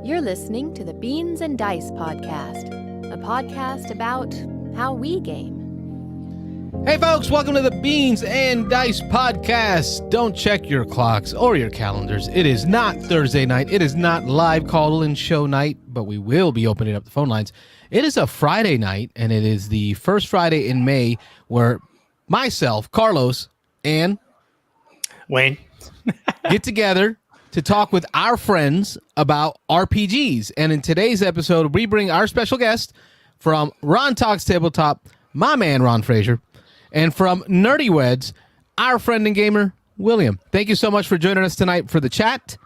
You're listening to the Beans and Dice podcast, a podcast about how we game. Hey folks, welcome to the Beans and Dice podcast. Don't check your clocks or your calendars. It is not Thursday night. It is not live call-in show night, but we will be opening up the phone lines. It is a Friday night, and it is the first Friday in May where myself, Carlos, and Wayne get together to talk with our friends about RPGs. And in today's episode, we bring our special guest from Ron Talks Tabletop, my man, Ron Fraser, and from Nerdyweds, our friend and gamer, William. Thank you so much for joining us tonight for the chat.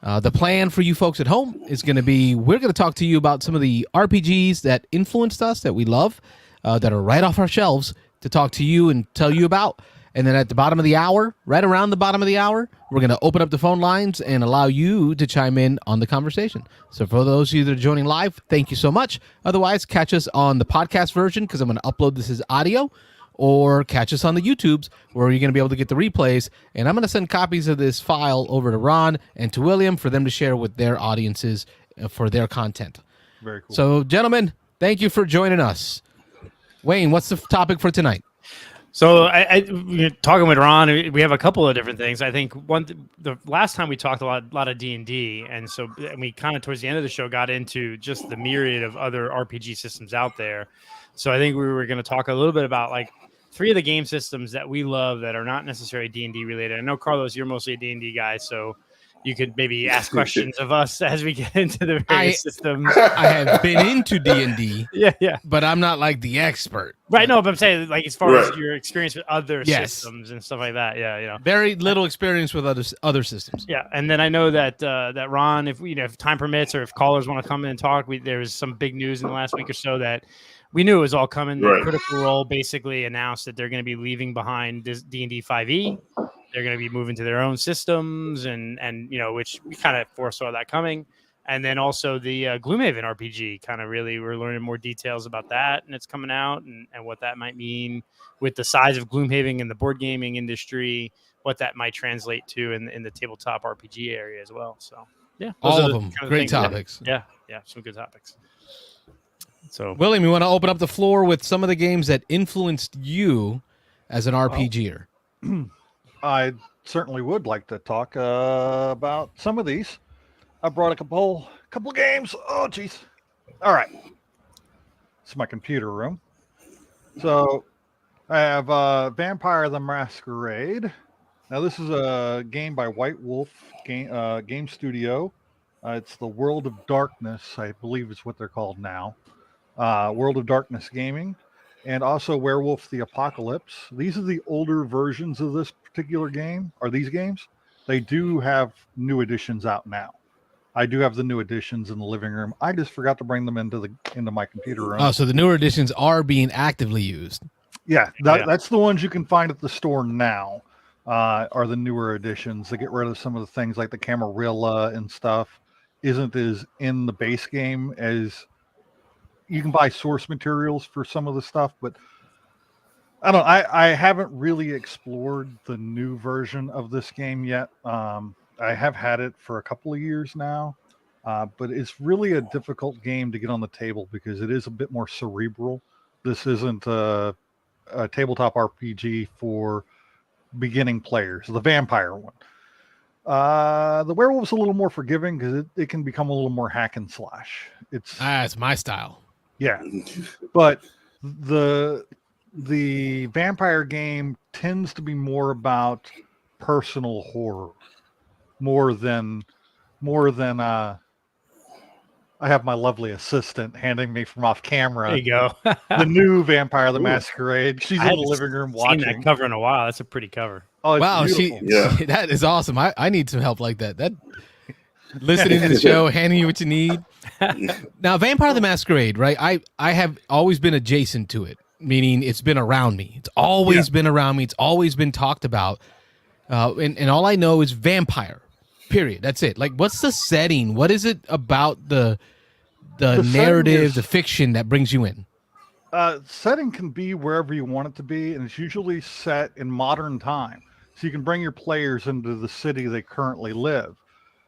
The plan for you folks at home is going to be, we're going to talk to you about some of the RPGs that influenced us, that we love, that are right off our shelves to talk to you and tell you about. And then at the bottom of the hour, right around the bottom of the hour, we're going to open up the phone lines and allow you to chime in on the conversation. So for those of you that are joining live, thank you so much. Otherwise, catch us on the podcast version because I'm going to upload this as audio, or catch us on the YouTubes where you're going to be able to get the replays. And I'm going to send copies of this file over to Ron and to William for them to share with their audiences for their content. Very cool. So, gentlemen, thank you for joining us. Wayne, what's the topic for tonight? So we're talking with Ron, we have a couple of different things. I think the last time we talked a lot of D&D, and so we kind of towards the end of the show got into just the myriad of other RPG systems out there. So I think we were going to talk a little bit about like 3 of the game systems that we love that are not necessarily D&D related. I know, Carlos, you're mostly a D&D guy, so you could maybe ask questions of us as we get into the various systems. I have been into D&D, yeah, but I'm not like the expert. Right, no, but I'm saying like as far as your experience with other systems and stuff like that, very little experience with other systems. Yeah, and then I know that that Ron, if time permits or if callers want to come in and talk, there was some big news in the last week or so that we knew it was all coming. Right. Critical Role basically announced that they're going to be leaving behind D&D 5e. They're going to be moving to their own systems, and which we kind of foresaw that coming. And then also the Gloomhaven RPG, kind of really we're learning more details about that, and it's coming out, and what that might mean with the size of Gloomhaven in the board gaming industry, what that might translate to in the tabletop RPG area as well. So yeah, all of them great topics. Yeah, some good topics. So William, you want to open up the floor with some of the games that influenced you as an RPGer? I certainly would like to talk about some of these. I brought a couple games. Oh, geez. All right. It's my computer room. So I have Vampire the Masquerade. Now, this is a game by White Wolf Game Studio. It's the World of Darkness, I believe is what they're called now. World of Darkness Gaming. And also Werewolf the Apocalypse. These are the older versions of this particular game, or these games. They do have new editions out now. I do have the new editions in the living room. I just forgot to bring them into my computer room. Oh, so the newer editions are being actively used. Yeah, that's the ones you can find at the store now, are the newer editions. They get rid of some of the things like the Camarilla and stuff. Isn't as in the base game as... You can buy source materials for some of the stuff, but I don't know. I haven't really explored the new version of this game yet. I have had it for a couple of years now, but it's really a difficult game to get on the table because it is a bit more cerebral. This isn't a tabletop RPG for beginning players, the vampire one. The werewolf's a little more forgiving because it can become a little more hack and slash. It's my style. Yeah, but the vampire game tends to be more about personal horror, more than I have my lovely assistant handing me from off camera. There you go. The new Vampire the Masquerade. She's in the living room watching. Seen that cover in a while. That's a pretty cover. Oh, wow, that is awesome. I need some help like that. Listening to the show, handing you what you need. Now, Vampire the Masquerade, right? I have always been adjacent to it, meaning it's been around me. It's always been around me. It's always been talked about. And all I know is vampire, period. That's it. Like, what's the setting? What is it about the narrative, the fiction that brings you in? Setting can be wherever you want it to be, and it's usually set in modern time. So you can bring your players into the city they currently live.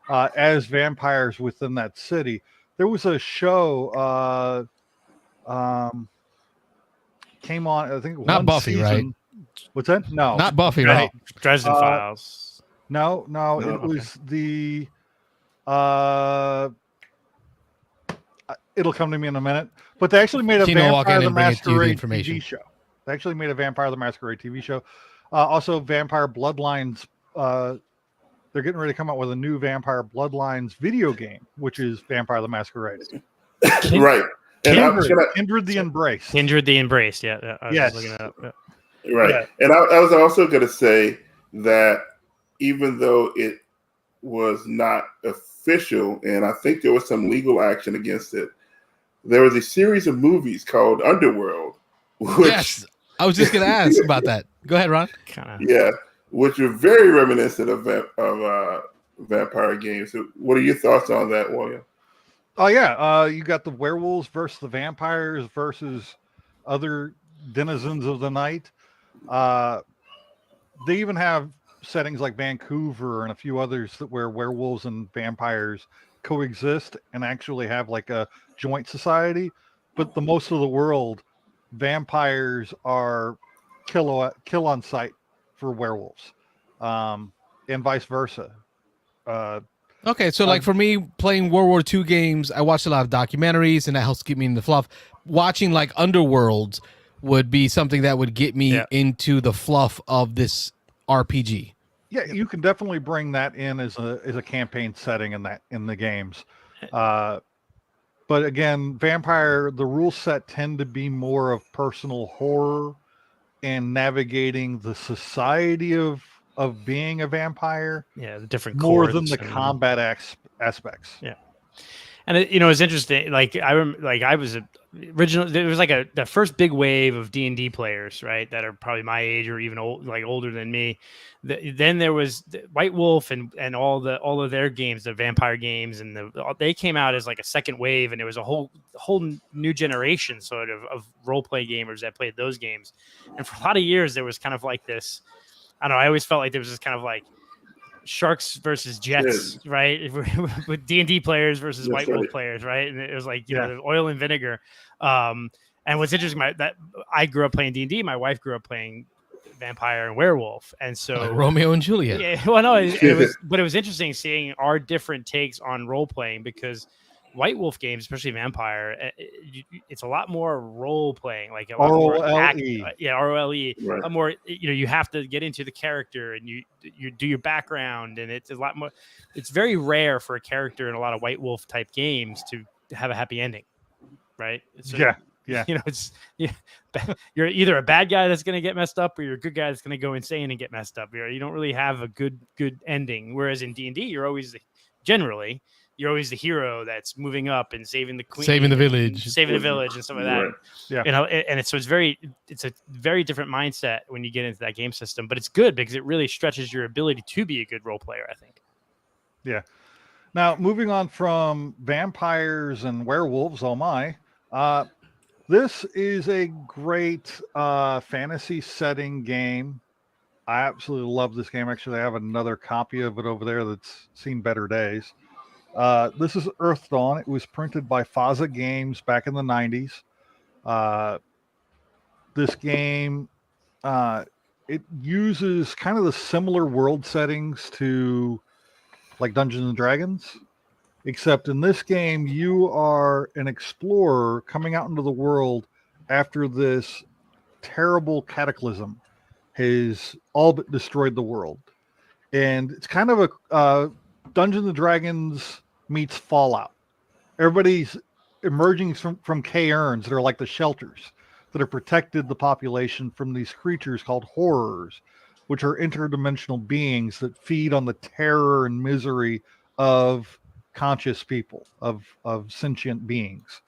as vampires within that city. There was a show came on, I think, Not one Buffy, season. right? What's that? No, Not Buffy, right? Dresden Files. No, it okay. was the it'll come to me in a minute. But they actually made a Keno, walk Vampire in the and bring it to you, the Masquerade information. TV show. They actually made a Vampire the Masquerade TV show. Also, Vampire Bloodlines. They're getting ready to come out with a new Vampire Bloodlines video game, which is Vampire the Masquerade. Right. Kindred the Embrace. Kindred the Embrace. Yeah. I was Yes. just looking it up. Yeah. Right. Yeah. And I was also going to say that even though it was not official, and I think there was some legal action against it, there was a series of movies called Underworld. Which, Yes. I was just going to ask about that. Go ahead, Ron. Yeah, which are very reminiscent of vampire games. So what are your thoughts on that, William? Oh yeah, you got the werewolves versus the vampires versus other denizens of the night. They even have settings like Vancouver and a few others where werewolves and vampires coexist and actually have like a joint society. But the most of the world, vampires are kill on sight for werewolves, and vice versa. Okay, so like for me, playing World War II games, I watched a lot of documentaries, and that helps get me in the fluff. Watching like Underworlds would be something that would get me into the fluff of this RPG. Yeah, you can definitely bring that in as a campaign setting in the games. But again, Vampire, the rule set tend to be more of personal horror and navigating the society of being a vampire. Yeah, the different more than chords the and- combat aspects. Yeah. And it's interesting. Like I was original. There was like the first big wave of D&D players, right? That are probably my age or even older than me. Then there was White Wolf and all of their games, the vampire games, and they came out as like a second wave, and there was a whole new generation sort of role play gamers that played those games. And for a lot of years, there was kind of like this. I don't know. I always felt like there was this kind of like Sharks versus Jets, right? With D&D players versus White Wolf players, right? And it was like, you know, the oil and vinegar. And what's interesting, that I grew up playing D&D. My wife grew up playing vampire and werewolf, and so like Romeo and Juliet. Yeah, well, no, it was interesting seeing our different takes on role playing, because White Wolf games, especially vampire, it's a lot more role playing, like ROLE. ROLE. Right. A more, you have to get into the character and you do your background, and it's a lot more. It's very rare for a character in a lot of White Wolf type games to have a happy ending, right? Yeah. You're either a bad guy that's going to get messed up, or you're a good guy that's going to go insane and get messed up. You don't really have a good ending. Whereas in D&D, you're always the hero that's moving up and saving the queen, saving the village, and stuff like that. Right. Yeah. And it's a very different mindset when you get into that game system. But it's good because it really stretches your ability to be a good role player, I think. Yeah. Now, moving on from vampires and werewolves, this is a great fantasy setting game. I absolutely love this game. Actually, I have another copy of it over there that's seen better days. This is Earth Dawn. It was printed by Faza Games back in the 90s. This game, it uses kind of the similar world settings to like Dungeons and Dragons, except in this game, you are an explorer coming out into the world after this terrible cataclysm has all but destroyed the world. And it's kind of a Dungeons and Dragons meets Fallout. Everybody's emerging from cairns that are like the shelters that have protected the population from these creatures called horrors, which are interdimensional beings that feed on the terror and misery of conscious people, of sentient beings.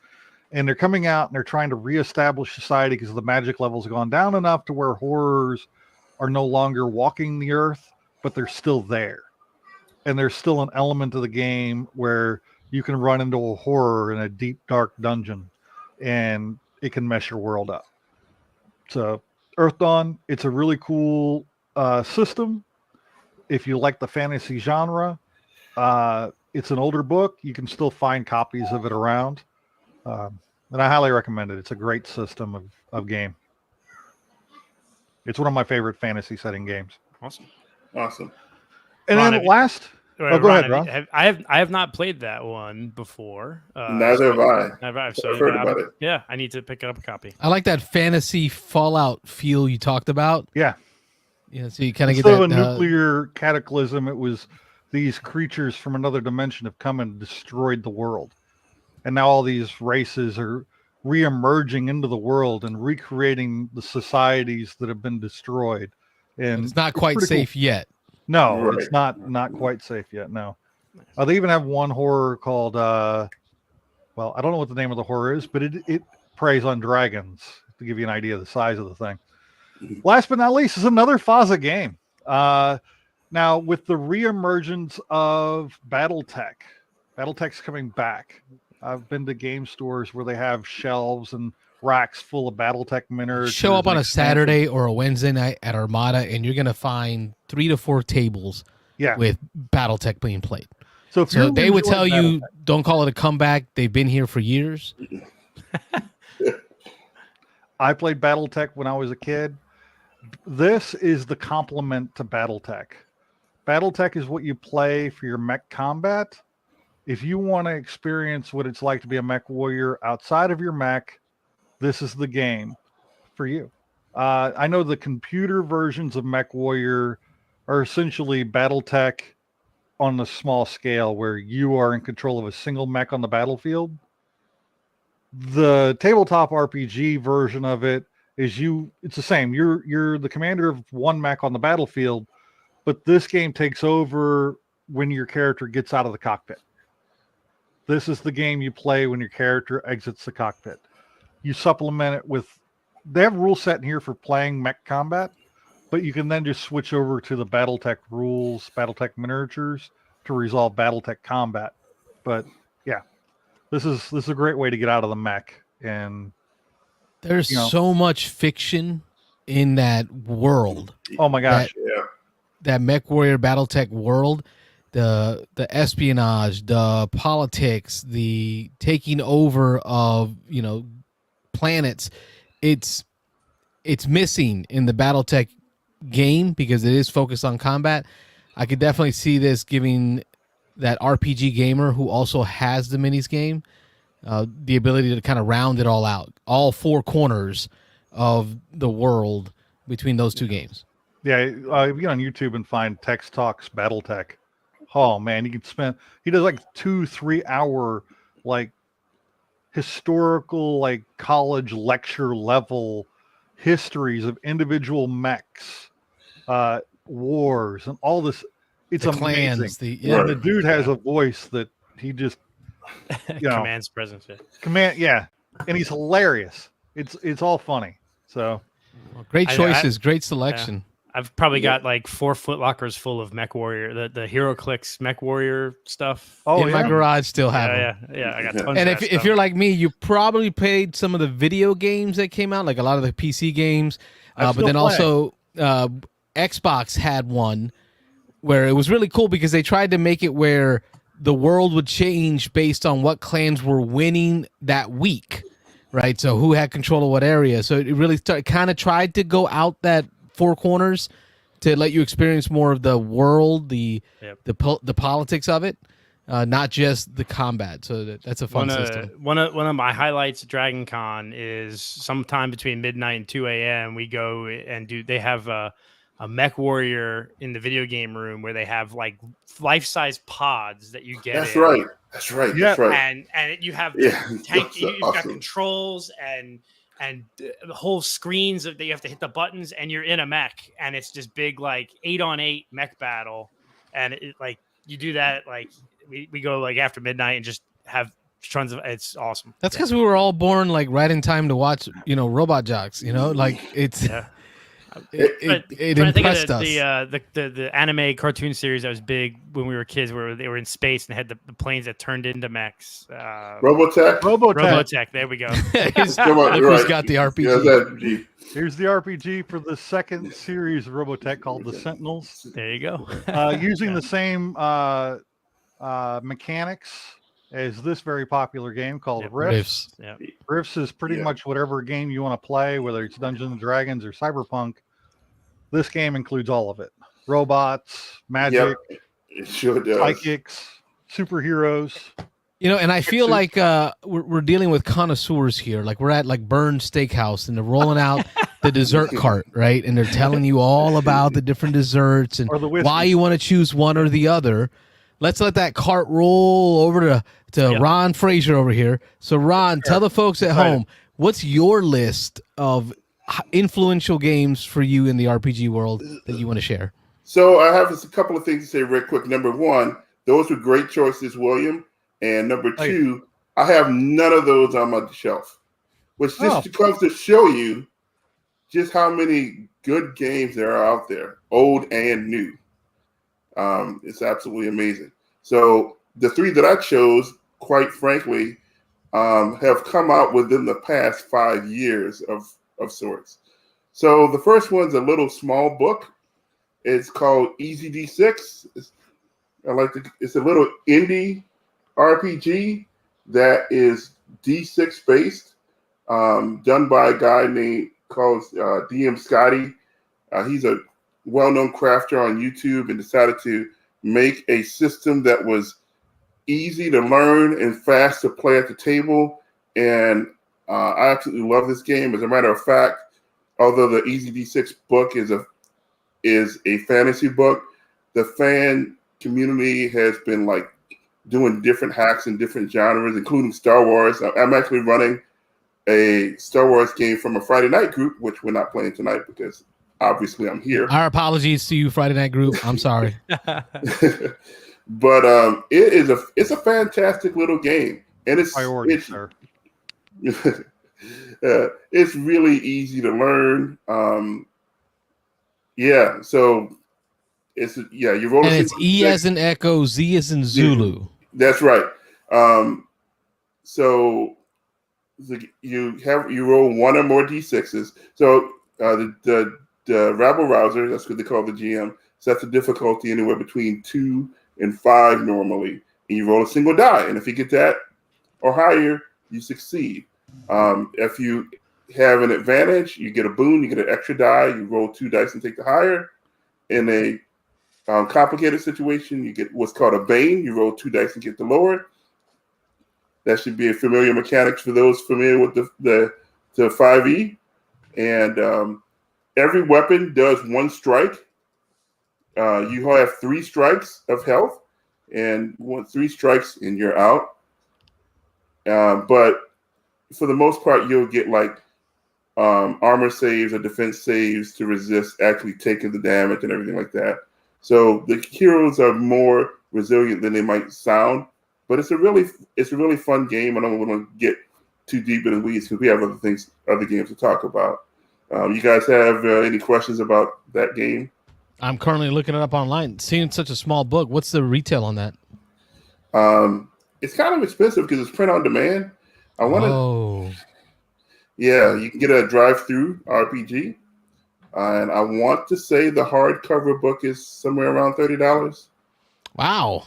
And they're coming out and they're trying to reestablish society because the magic level's gone down enough to where horrors are no longer walking the earth, but they're still there. And there's still an element of the game where you can run into a horror in a deep, dark dungeon and it can mess your world up. So Earth Dawn, it's a really cool system. If you like the fantasy genre, It's an older book. You can still find copies of it around. And I highly recommend it. It's a great system of game. It's one of my favorite fantasy setting games. Awesome. And Ron, then last... Go ahead, Ron. Ron. I have not played that one before. Neither have I. I've heard about it. Yeah, I need to pick up a copy. I like that fantasy Fallout feel you talked about. Yeah. Yeah, so you kind of get Instead that. of a nuclear cataclysm, it was these creatures from another dimension have come and destroyed the world. And now all these races are re-emerging into the world and recreating the societies that have been destroyed. And it's not quite safe yet. No, Right. it's not quite safe yet. No. They even have one horror called, well, I don't know what the name of the horror is, but it preys on dragons, to give you an idea of the size of the thing. Last but not least is another FASA game. Now, with the reemergence of Battletech's coming back. I've been to game stores where they have shelves and racks full of Battletech miniatures. Show up on a Saturday or a Wednesday night at Armada, and you're going to find 3 to 4 tables with Battletech being played. So they would tell you, don't call it a comeback. They've been here for years. I played Battletech when I was a kid. This is the complement to Battletech. Battletech is what you play for your mech combat. If you want to experience what it's like to be a mech warrior outside of your mech, this is the game for you. I know the computer versions of Mech Warrior are essentially Battletech on a small scale where you are in control of a single mech on the battlefield. The tabletop RPG version of it is it's the same. You're the commander of one mech on the battlefield, but this game takes over when your character gets out of the cockpit. This is the game you play when your character exits the cockpit. You supplement it with, they have a rule set in here for playing mech combat, but you can then just switch over to the Battletech rules, Battletech miniatures to resolve Battletech combat. But yeah, this is a great way to get out of the mech. And there's so much fiction in that world. Oh my gosh. That Mech Warrior Battletech world. The espionage, the politics, the taking over of, planets, it's missing in the Battletech game because it is focused on combat. I could definitely see this giving that RPG gamer who also has the minis game the ability to kind of round it all out, all 4 corners of the world between those 2 games. Yeah, you get on YouTube and find Tex Talks Battletech. Oh man, you can he does like 2-3 hour like historical, like college lecture level histories of individual mechs, wars, and all this. It's amazing. Clans, the dude has a voice that he just commands presence. Yeah, and he's hilarious. It's all funny. So great choices, great selection. I've probably got like 4 Foot Lockers full of Mech Warrior, the HeroClix Mech Warrior stuff. In my garage, still have them. Yeah. I got tons. And of if you're like me, you probably played some of the video games that came out, like a lot of the PC games. But then also Xbox had one where it was really cool because they tried to make it where the world would change based on what clans were winning that week, right? So who had control of what area. So it really kind of tried to go out that 4 corners to let you experience more of the world, the politics of it, not just the combat. So that's a fun system. One of my highlights at Dragon Con is sometime between midnight and 2 a.m. we go and they have a Mech Warrior in the video game room where they have like life-size pods that you get. That's in. right. That's right. Yeah. That's right. And you have tank. you've got controls and the whole screens that you have to hit the buttons, and you're in a mech, and it's just big like 8-on-8 mech battle, and it, like you do that like we go like after midnight and just have tons of. It's awesome. That's because we were all born like right in time to watch Robot Jocks. Like it's. Yeah. It impressed us. The anime cartoon series that was big when we were kids, where they were in space and had the planes that turned into mechs. Robotech. There we go. Who's got the RPG? Here's the RPG for the second series of Robotech called the Sentinels. There you go. Using the same mechanics as this very popular game called Yep. Rifts. Yeah. Rifts is pretty much whatever game you want to play, whether it's Dungeons and Dragons or Cyberpunk. This game includes all of it. Robots, magic, it sure does. psychics, superheroes. And I feel like we're dealing with connoisseurs here. Like we're at like Burn's Steakhouse and they're rolling out the dessert cart, right? And they're telling you all about the different desserts and why you want to choose one or the other. Let's let that cart roll over to Ron Fraser over here. So Ron, tell the folks at home, what's your list of influential games for you in the RPG world that you want to share? So I have a couple of things to say real quick. Number one, those were great choices, William. And number two, I have none of those on my shelf, which just comes to show you just how many good games there are out there, old and new. It's absolutely amazing. So the three that I chose, quite frankly, have come out within the past 5 years of sorts. So the first one's a little small book. It's called Easy D6. It's a little indie RPG that is D6 based, done by a guy called DM Scotty. He's a well-known crafter on YouTube and decided to make a system that was easy to learn and fast to play at the table. And I absolutely love this game. As a matter of fact, although the Easy D6 book is a fantasy book, the fan community has been like doing different hacks in different genres, including Star Wars. I'm actually running a Star Wars game from a Friday night group, which we're not playing tonight because obviously I'm here. Our apologies to you, Friday night group. I'm sorry. But it's a fantastic little game, and it's really easy to learn. So you roll. And it's E as in Echo, Z as in Zulu. That's right. So you roll one or more D6s. So the rabble rouser, that's what they call the GM, sets the difficulty anywhere between 2 and 5 normally, and you roll a single die. And if you get that or higher, you succeed. If you have an advantage, you get a boon, you get an extra die. You roll 2 dice and take the higher. In a complicated situation, you get what's called a bane. You roll 2 dice and get the lower. That should be a familiar mechanics for those familiar with the 5e. And every weapon does 1 strike. You have 3 strikes of health, and 3 strikes and you're out. But for the most part, you'll get like armor saves or defense saves to resist actually taking the damage and everything like that. So the heroes are more resilient than they might sound, but it's a really fun game. I don't want to get too deep in the weeds because we have other games to talk about. You guys have any questions about that game? I'm currently looking it up online. Seeing such a small book, what's the retail on that? It's kind of expensive because it's print on demand. You can get a drive-through RPG. And I want to say the hardcover book is somewhere around $30. Wow.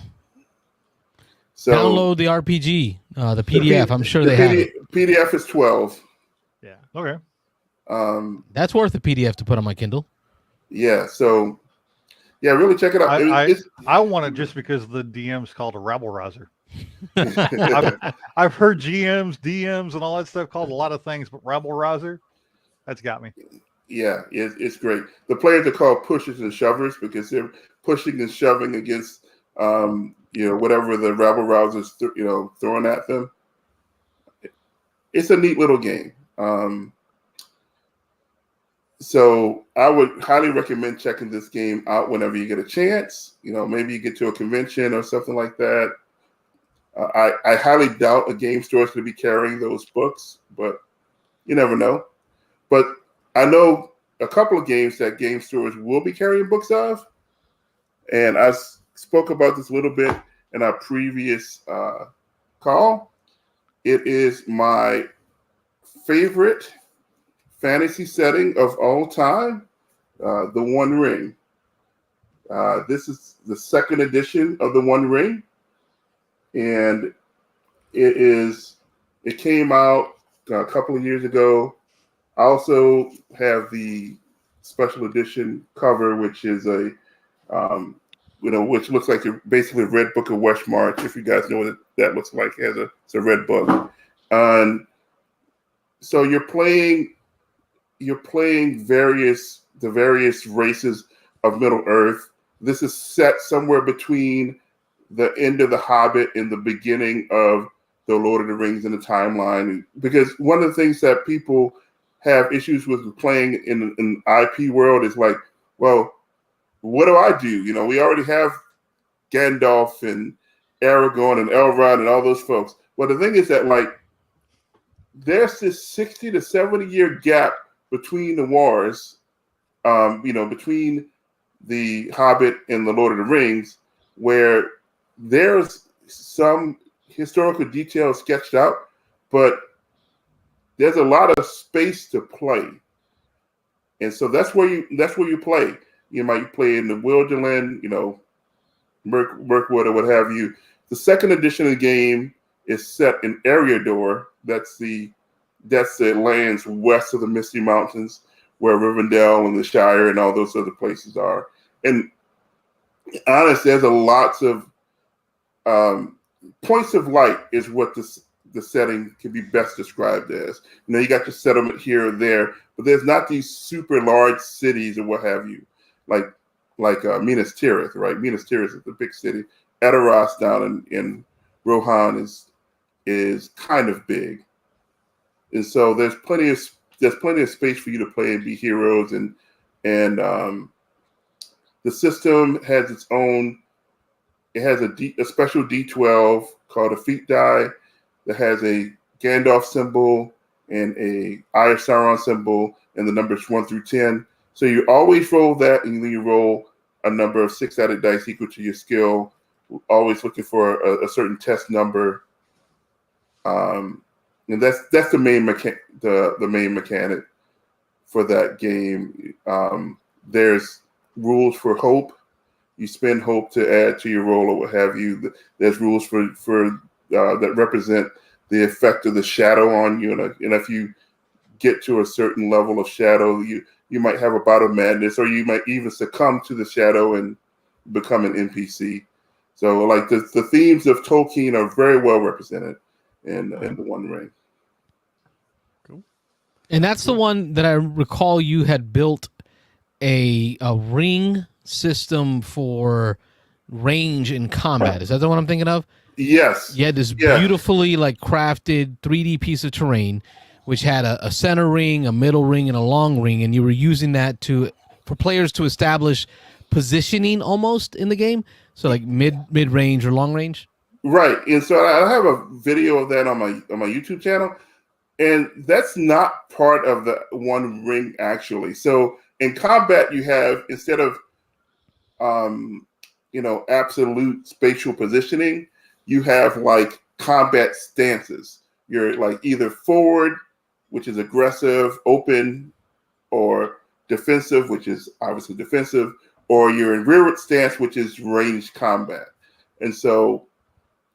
So download the RPG, the PDF. I'm sure they have it. PDF is $12. Yeah. Okay. That's worth a PDF to put on my Kindle. Yeah. So, really check it out. I want it just because the DM's called a rabble rouser. I've heard GMs, DMs, and all that stuff called a lot of things, but rabble rouser, that's got me. Yeah, it's great. The players are called pushers and shovers because they're pushing and shoving against, whatever the rabble rousers, throwing at them. It's a neat little game. So I would highly recommend checking this game out whenever you get a chance. Maybe you get to a convention or something like that. I highly doubt a game store is going to be carrying those books, but you never know. But I know a couple of games that game stores will be carrying books of, and I spoke about this a little bit in our previous call. It is my favorite fantasy setting of all time, The One Ring. This is the second edition of The One Ring. and it came out a couple of years ago. I also have the special edition cover, which is which looks like basically a Red Book of West March. If you guys know what that looks like, it's a red book. And so you're playing the various races of Middle Earth. This is set somewhere between the end of The Hobbit and the beginning of the Lord of the Rings in the timeline. Because one of the things that people have issues with playing in an IP world is like, well, what do I do? We already have Gandalf and Aragorn and Elrond and all those folks. Well, the thing is that there's this 60 to 70 year gap between the wars, between the Hobbit and the Lord of the Rings, where there's some historical details sketched out, but there's a lot of space to play. And so that's where you play. You might play in the Wilderland, Mirkwood or what have you. The second edition of the game is set in Eriador. That's the lands west of the Misty Mountains, where Rivendell and the Shire and all those other places are. And honestly, there's a lots of points of light is what the setting can be best described as. You got your settlement here or there, but there's not these super large cities or what have you, like Minas Tirith, right? Minas Tirith is the big city. Edoras down in Rohan is kind of big, and so there's plenty of space for you to play and be heroes, and the system has its own. It has a special D12 called a feat die that has a Gandalf symbol and a Eye of Sauron symbol and the numbers 1 through 10. So you always roll that, and then you roll a number of 6-sided dice equal to your skill, always looking for a certain test number. And that's the main mechanic for that game. There's rules for hope. You spend hope to add to your roll or what have you. There's rules for that represent the effect of the shadow on you, and if you get to a certain level of shadow, you might have a bout of madness, or you might even succumb to the shadow and become an NPC. So, the themes of Tolkien are very well represented in the One Ring. Cool. And that's the one that I recall you had built a ring system for range in combat. Is that the one I'm thinking of? Yes. You had this beautifully crafted 3D piece of terrain, which had a center ring, a middle ring, and a long ring, and you were using that for players to establish positioning almost in the game. So mid range or long range. Right. And so I have a video of that on my YouTube channel, and that's not part of the One Ring actually. So in combat, you have, instead of absolute spatial positioning, you have combat stances. You're either forward, which is aggressive, open, or defensive, which is obviously defensive, or you're in rearward stance, which is ranged combat. And so,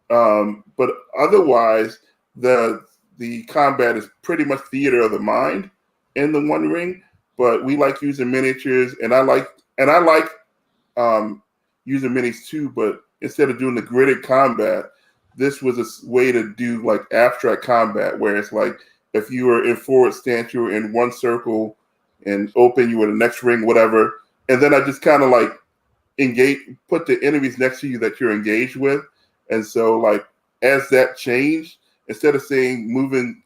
but otherwise, the combat is pretty much theater of the mind in the One Ring. But we like using miniatures, and I like using minis too. But instead of doing the gridded combat, this was a way to do abstract combat, where it's if you were in forward stance, you were in one circle, and open, you were the next ring, whatever. And then I just kind of put the enemies next to you that you're engaged with. And so as that changed, instead of saying moving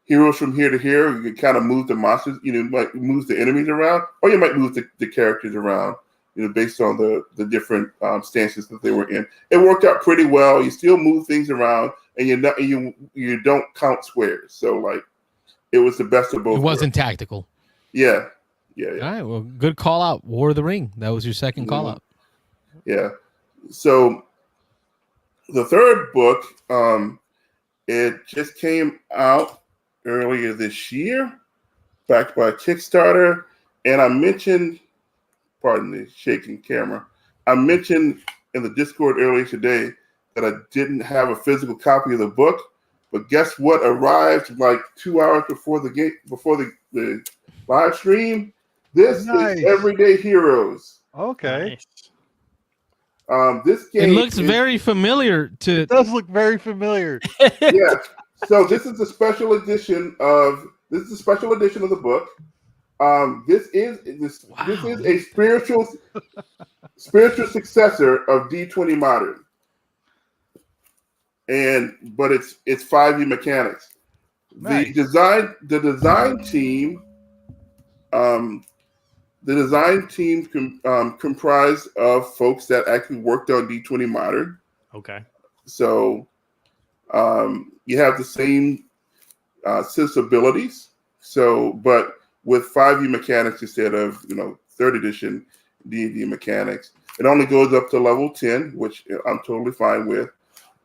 heroes from here to here, you can kind of move the monsters, you might move the enemies around, or you might move the characters around, based on the different stances that they were in. It worked out pretty well. You still move things around, and you don't count squares. So it was the best of both. It wasn't tactical. Yeah. All right. Well, good call out. War of the Ring. That was your second call out. Yeah. So the third book, it just came out earlier this year, backed by Kickstarter. And I mentioned, pardon the shaking camera, I mentioned in the Discord earlier today that I didn't have a physical copy of the book. But guess what arrived like 2 hours before the live stream? This is Everyday Heroes. Okay. Nice. This game looks very familiar to. It does look very familiar. Yeah. So this is a special edition of the book. This is a spiritual successor of D20 Modern. But it's 5e mechanics. Nice. The design team comprised of folks that actually worked on D20 Modern. Okay. So you have the same sensibilities. So, but with 5e mechanics instead of 3rd edition D&D mechanics, it only goes up to level 10, which I'm totally fine with.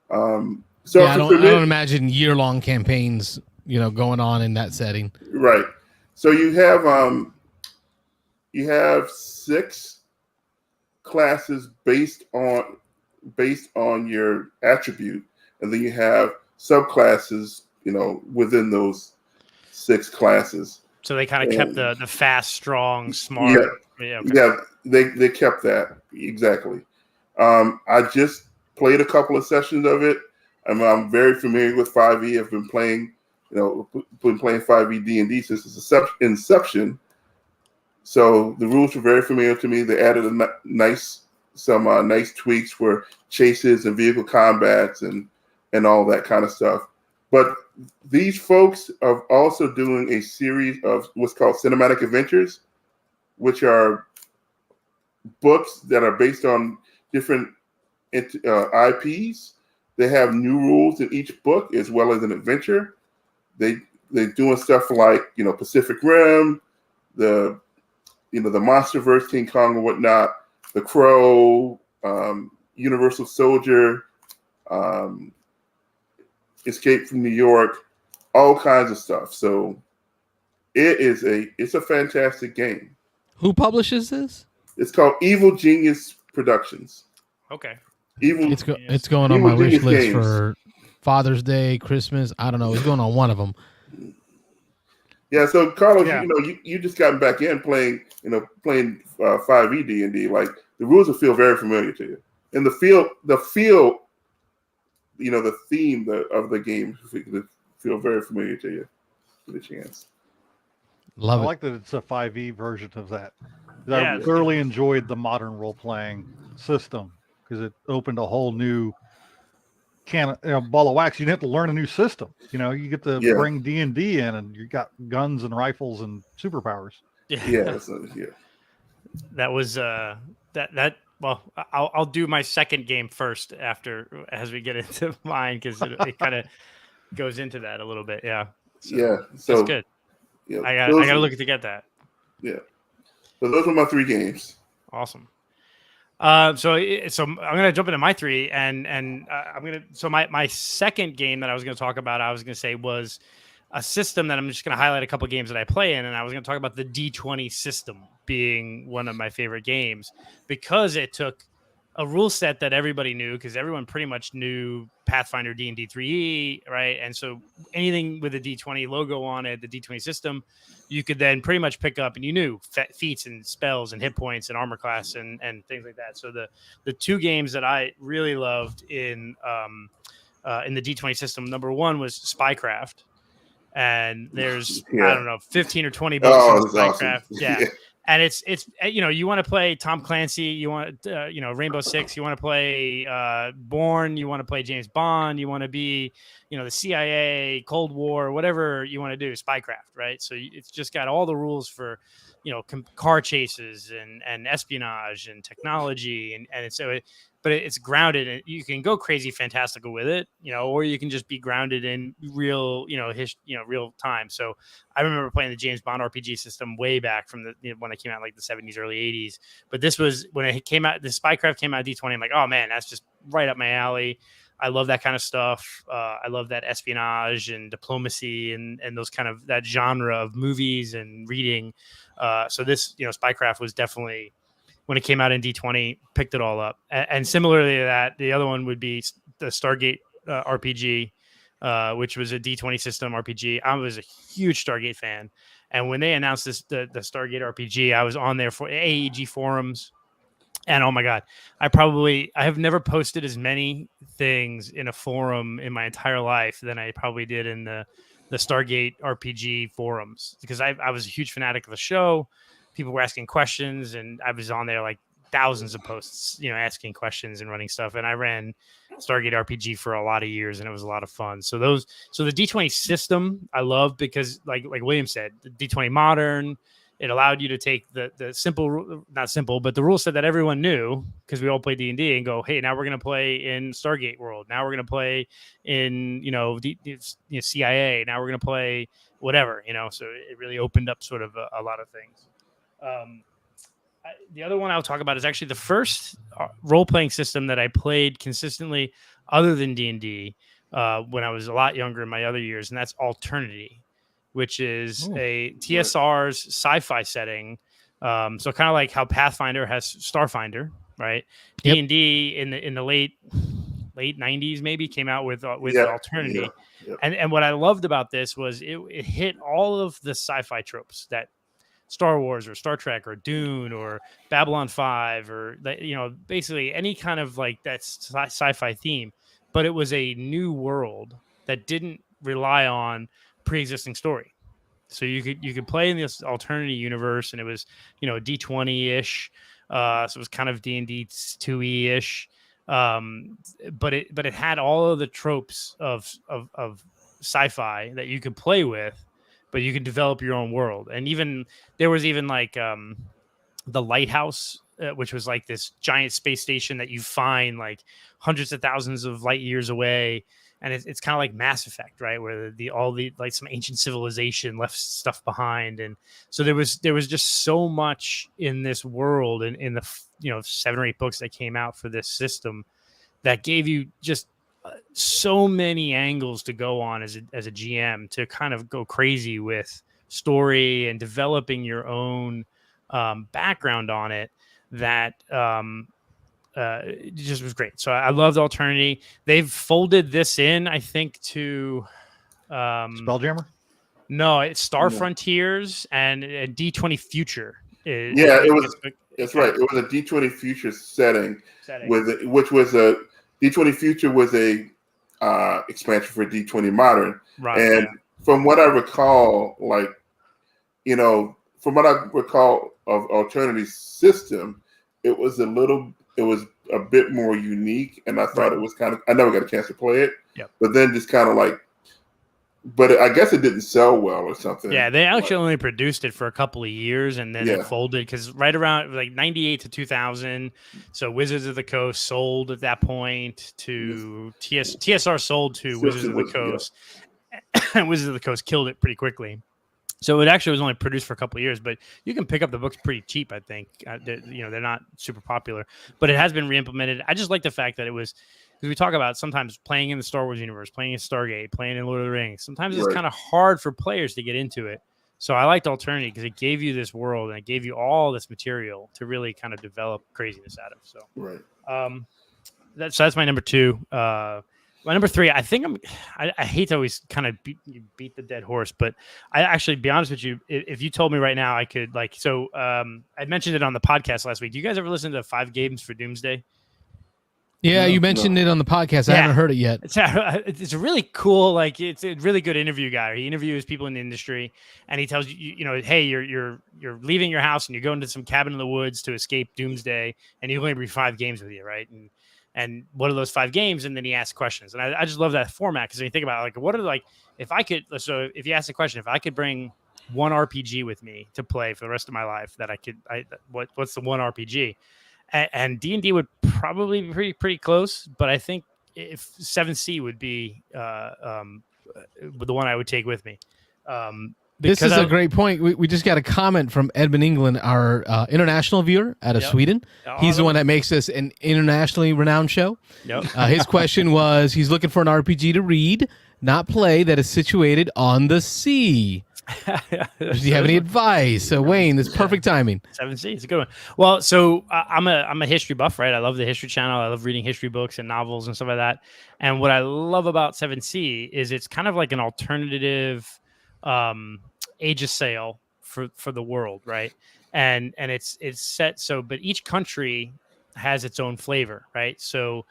So I don't imagine year-long campaigns, going on in that setting. Right. So you have 6 classes based on your attribute, and then you have subclasses, within those 6 classes. So they kind of kept the fast, strong, smart. Yeah, they kept that exactly. I just played a couple of sessions of it. I'm very familiar with 5e. I've been playing, 5e D&D since its inception. So the rules were very familiar to me. They added some nice tweaks for chases and vehicle combats and all that kind of stuff. But these folks are also doing a series of what's called cinematic adventures, which are books that are based on different IPs. They have new rules in each book as well as an adventure. They're doing stuff like Pacific Rim, the Monsterverse, King Kong and whatnot, The Crow, Universal Soldier, Escape from New York, all kinds of stuff. So it's a fantastic game. Who publishes this? It's called Evil Genius Productions. Okay. It's going on my wish list for Father's Day, Christmas. I don't know. It's going on one of them. Yeah. So Carlos, you just gotten back in playing 5e D&D. Like the rules will feel very familiar to you, and the theme of the game feel very familiar to you. Give it a chance. Love it. I like that it's a 5e version of that. Yeah, I thoroughly enjoyed the modern role-playing system because it opened a whole new ball of wax. You didn't have to learn a new system. You get to bring D&D in, and you got guns and rifles and superpowers. Yeah. That was that. Well, I'll do my second game first as we get into mine because it kind of goes into that a little bit. Yeah. So that's good. Yeah, I got to look to get that. Yeah. So those were my 3 games. Awesome. So I'm gonna jump into my 3, and I'm gonna. So my second game that I was gonna talk about, I was gonna say was a system that I'm just gonna highlight a couple of games that I play in, and I was gonna talk about the D20 system being one of my favorite games because it took a rule set that everybody knew, because everyone pretty much knew Pathfinder D&D 3E, right? And so anything with a D20 logo on it, the D20 system, you could then pretty much pick up, and you knew feats and spells and hit points and armor class and things like that. So the 2 games that I really loved in the D20 system, number 1 was Spycraft, and there's I don't know 15 or 20 books on Spycraft. Awesome. Yeah. And it's you want to play Tom Clancy, you want Rainbow Six, you want to play Bourne, you want to play James Bond, you want to be the CIA, Cold War, whatever you want to do, Spycraft, right? So it's just got all the rules for car chases and espionage and technology and so but it's grounded, and you can go crazy fantastical with it, or you can just be grounded in real, real time. So I remember playing the James Bond RPG system way back from when it came out, like the 70s, early 80s. But this was when it came out. The Spycraft came out D20. I'm like, oh man, that's just right up my alley. I love that kind of stuff. I love that espionage and diplomacy and those kind of that genre of movies and reading. So this, Spycraft was definitely, when it came out in D20, picked it all up. And similarly to that, the other one would be the Stargate RPG, which was a D20 system RPG. I was a huge Stargate fan, and when they announced the Stargate RPG, I was on there for AEG forums. And oh my God, I have never posted as many things in a forum in my entire life than I probably did in the Stargate RPG forums, because I was a huge fanatic of the show. People were asking questions, and I was on there like thousands of posts, asking questions and running stuff. And I ran Stargate RPG for a lot of years, and it was a lot of fun. So the D20 system I love, because like William said, the D20 modern, it allowed you to take the simple, not simple, but the rule set that everyone knew, because we all played D&D, and go, hey, now we're going to play in Stargate world. Now we're going to play in, CIA. Now we're going to play whatever, so it really opened up sort of a lot of things. The other one I'll talk about is actually the first role-playing system that I played consistently other than D&D when I was a lot younger in my other years, and that's Alternity, which is a TSR's sci-fi setting. So kind of like how Pathfinder has Starfinder, right? Yep. D&D in the late 90s maybe came out with Alternity. Yeah. And what I loved about this was it hit all of the sci-fi tropes that Star Wars or Star Trek or Dune or Babylon 5 or basically any kind of like that sci-fi theme, but it was a new world that didn't rely on pre-existing story. So you could play in this Alternity universe, and it was D20-ish, so it was kind of D&D 2E-ish, but it had all of the tropes of sci-fi that you could play with, but you can develop your own world. And there was like the Lighthouse, which was like this giant space station that you find like hundreds of thousands of light years away. And it's kind of like Mass Effect, right? Where all the like some ancient civilization left stuff behind. And so there was just so much in this world and in the 7 or 8 books that came out for this system that gave you just so many angles to go on as a GM to kind of go crazy with story and developing your own background on it, that it just was great. So I loved Alternity. They've folded this in, I think, to Spelljammer. No, it's Star Frontiers and D20 Future. It was. That's right. It was a D20 Future setting. Which was a D20 Future was a expansion for D20 Modern. Right. And from what I recall, of Alternity system, it was a bit more unique, and I thought it was I never got a chance to play it. Yep. But then just kind of but I guess it didn't sell well or something. Yeah, they actually only produced it for a couple of years, and then it folded because right around like 98 to 2000. So Wizards of the Coast sold at that point to TSR sold to Wizards of the Coast, and Wizards of the Coast killed it pretty quickly. So it actually was only produced for a couple of years, but you can pick up the books pretty cheap, I think. They're not super popular, but it has been re-implemented. I just like the fact that it was, because we talk about sometimes playing in the Star Wars universe, playing in Stargate, playing in Lord of the Rings. Sometimes it's kind of hard for players to get into it. So I liked Alternity because it gave you this world and it gave you all this material to really kind of develop craziness out of. So that's my number 2. My number 3, I think I hate to always kind of beat the dead horse, but I actually, be honest with you, if you told me right now, I could I mentioned it on the podcast last week. Do you guys ever listen to 5 Games for Doomsday? Yeah, you mentioned it on the podcast. I haven't heard it yet. It's a really cool, it's a really good interview guy. He interviews people in the industry, and he tells you, hey, you're leaving your house and you're going to some cabin in the woods to escape Doomsday, and you only bring 5 games with you, right? And what are those 5 games? And then he asks questions. And I just love that format, because when you think about what are if you ask the question, if I could bring one RPG with me to play for the rest of my life, that what's the one RPG? And D&D would probably be pretty close, but I think if 7C would be the one I would take with me. This is a great point. We just got a comment from Edmund England, our international viewer out of Sweden. He's the one that makes this an internationally renowned show. Yep. His question was, he's looking for an RPG to read, not play, that is situated on the sea. Do you have any advice? Wayne, this perfect timing. 7C, it's a good one. Well, so I'm a history buff, right? I love the History Channel. I love reading history books and novels and stuff like that. And what I love about 7C is it's kind of like an alternative Age of Sail for the world, right? And it's set so, but each country has its own flavor, right? So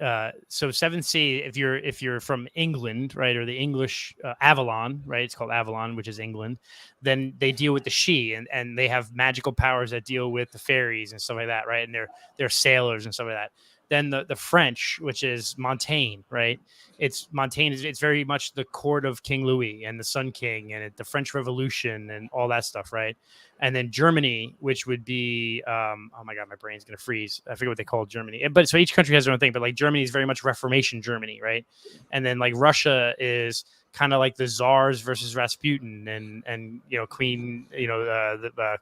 7C, if you're from England, right, or the English Avalon, right, it's called Avalon, which is England, then they deal with the Sidhe, and they have magical powers that deal with the fairies and stuff like that, right, and they're sailors and stuff like that. Then the French, which is Montaigne, right? It's very much the court of King Louis and the Sun King and the French Revolution and all that stuff, right? And then Germany, which would be, oh my God, my brain's going to freeze. I forget what they call Germany. But so each country has their own thing, but like Germany is very much Reformation Germany, right? And then like Russia is kind of like the Tsars versus Rasputin and Queen, the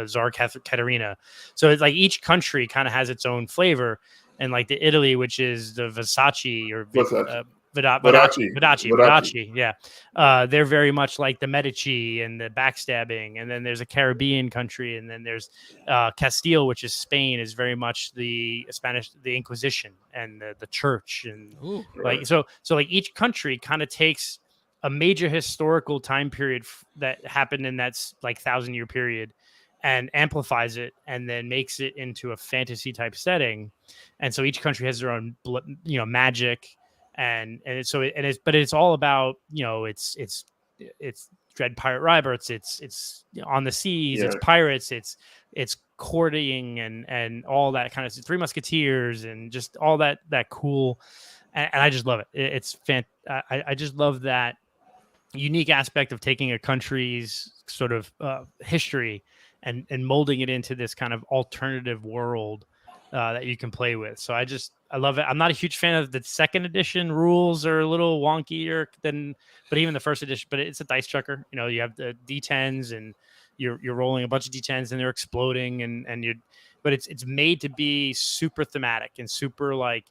Tsar Katerina. So it's like each country kind of has its own flavor. And like the Italy, which is the Versace or Verdaci, yeah. They're very much like the Medici and the backstabbing. And then there's a Caribbean country, and then there's Castile, which is Spain, is very much the Inquisition and the church, and so like each country kind of takes a major historical time period that happened in that like 1,000-year period and amplifies it and then makes it into a fantasy type setting. And so each country has their own, magic, but it's all about, it's Dread Pirate Roberts, it's on the seas, it's pirates, it's courting and all that kind of stuff, Three Musketeers and just all that cool. And I just love it. I just love that unique aspect of taking a country's sort of history and molding it into this kind of alternative world that you can play with. So I love it. I'm not a huge fan of the second edition. Rules are a little wonkier but even the first edition, but it's a dice chucker. You have the D10s and you're rolling a bunch of D10s and they're exploding but it's made to be super thematic and super like,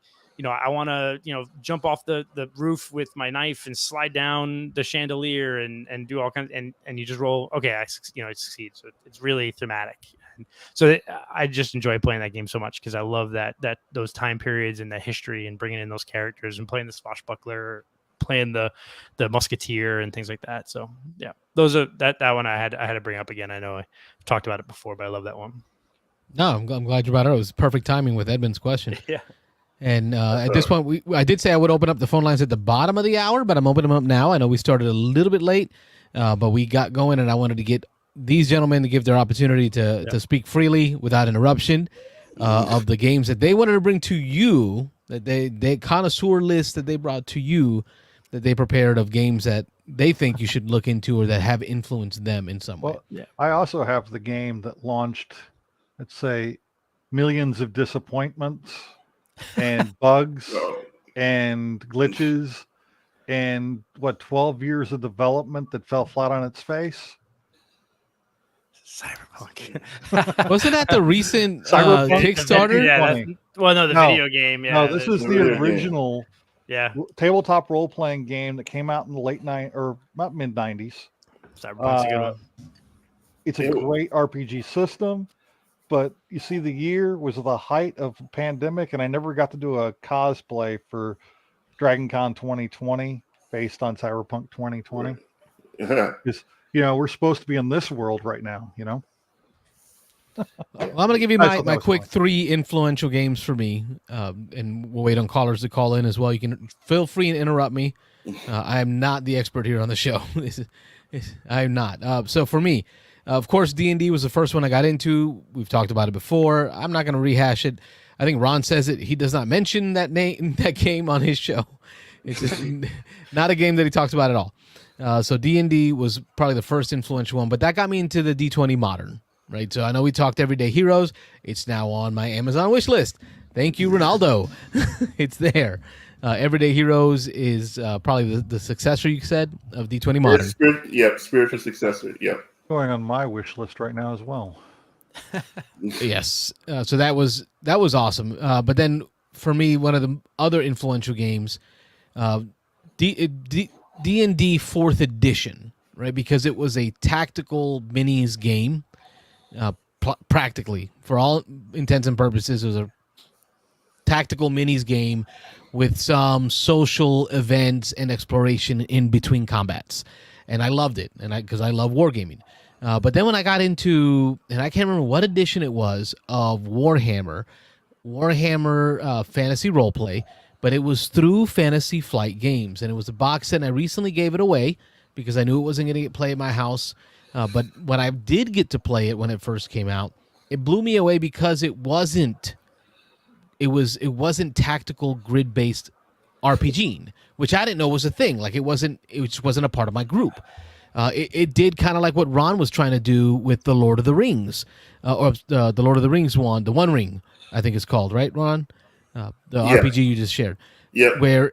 I want to, jump off the roof with my knife and slide down the chandelier and do all kinds and you just roll. Okay, I succeed. So it's really thematic. And so I just enjoy playing that game so much because I love that those time periods and the history and bringing in those characters and playing the swashbuckler, playing the musketeer and things like that. So yeah, those are that one I had to bring up again. I know I talked about it before, but I love that one. No, I'm glad you brought it up. It was perfect timing with Edmund's question. Yeah. And at this point, I did say I would open up the phone lines at the bottom of the hour, but I'm opening them up now. I know we started a little bit late, but we got going, and I wanted to get these gentlemen to give their opportunity to speak freely without interruption of the games that they wanted to bring to you, that they connoisseur list that they brought to you, that they prepared of games that they think you should look into or that have influenced them in some way. Well, yeah. I also have the game that launched, let's say, millions of disappointments and bugs and glitches and 12 years of development that fell flat on its face. Cyberpunk. Wasn't that the recent Kickstarter? The video game. Yeah, no, this is the original tabletop role-playing game that came out in the late mid 90s. Cyberpunk's a good one. It's a great RPG system. But you see, the year was the height of the pandemic, and I never got to do a cosplay for DragonCon 2020 based on Cyberpunk 2020. Because, we're supposed to be in this world right now, Well, I'm going to give you my quick 3 influential games for me, and we'll wait on callers to call in as well. You can feel free and interrupt me. I am not the expert here on the show. I am not. So for me, of course, D&D was the first one I got into. We've talked about it before. I'm not going to rehash it. I think Ron says it. He does not mention that game on his show. It's just not a game that he talks about at all. So D&D was probably the first influential one, but that got me into the D20 Modern, right? So I know we talked Everyday Heroes. It's now on my Amazon wish list. Thank you, Ronaldo. It's there. Everyday Heroes is probably the successor, you said, of D20 Modern. Spiritual successor. Yep. Going on my wish list right now as well. Yes. So that was awesome. But then for me, one of the other influential games, D&D 4th edition, right? Because it was a tactical minis game. Practically, for all intents and purposes, it was a tactical minis game with some social events and exploration in between combats, and I loved it, and because I love wargaming. But then when I got into, and I can't remember what edition it was of Warhammer Fantasy Roleplay, but it was through Fantasy Flight Games, and it was a box set, and I recently gave it away because I knew it wasn't going to get played at my house. But when I did get to play it when it first came out, it blew me away because it wasn't tactical grid-based RPGing, which I didn't know was a thing. Like it just wasn't a part of my group. It did kind of like what Ron was trying to do with the Lord of the Rings, or the Lord of the Rings one, the One Ring, I think it's called, right, Ron? The RPG you just shared. Yeah. Where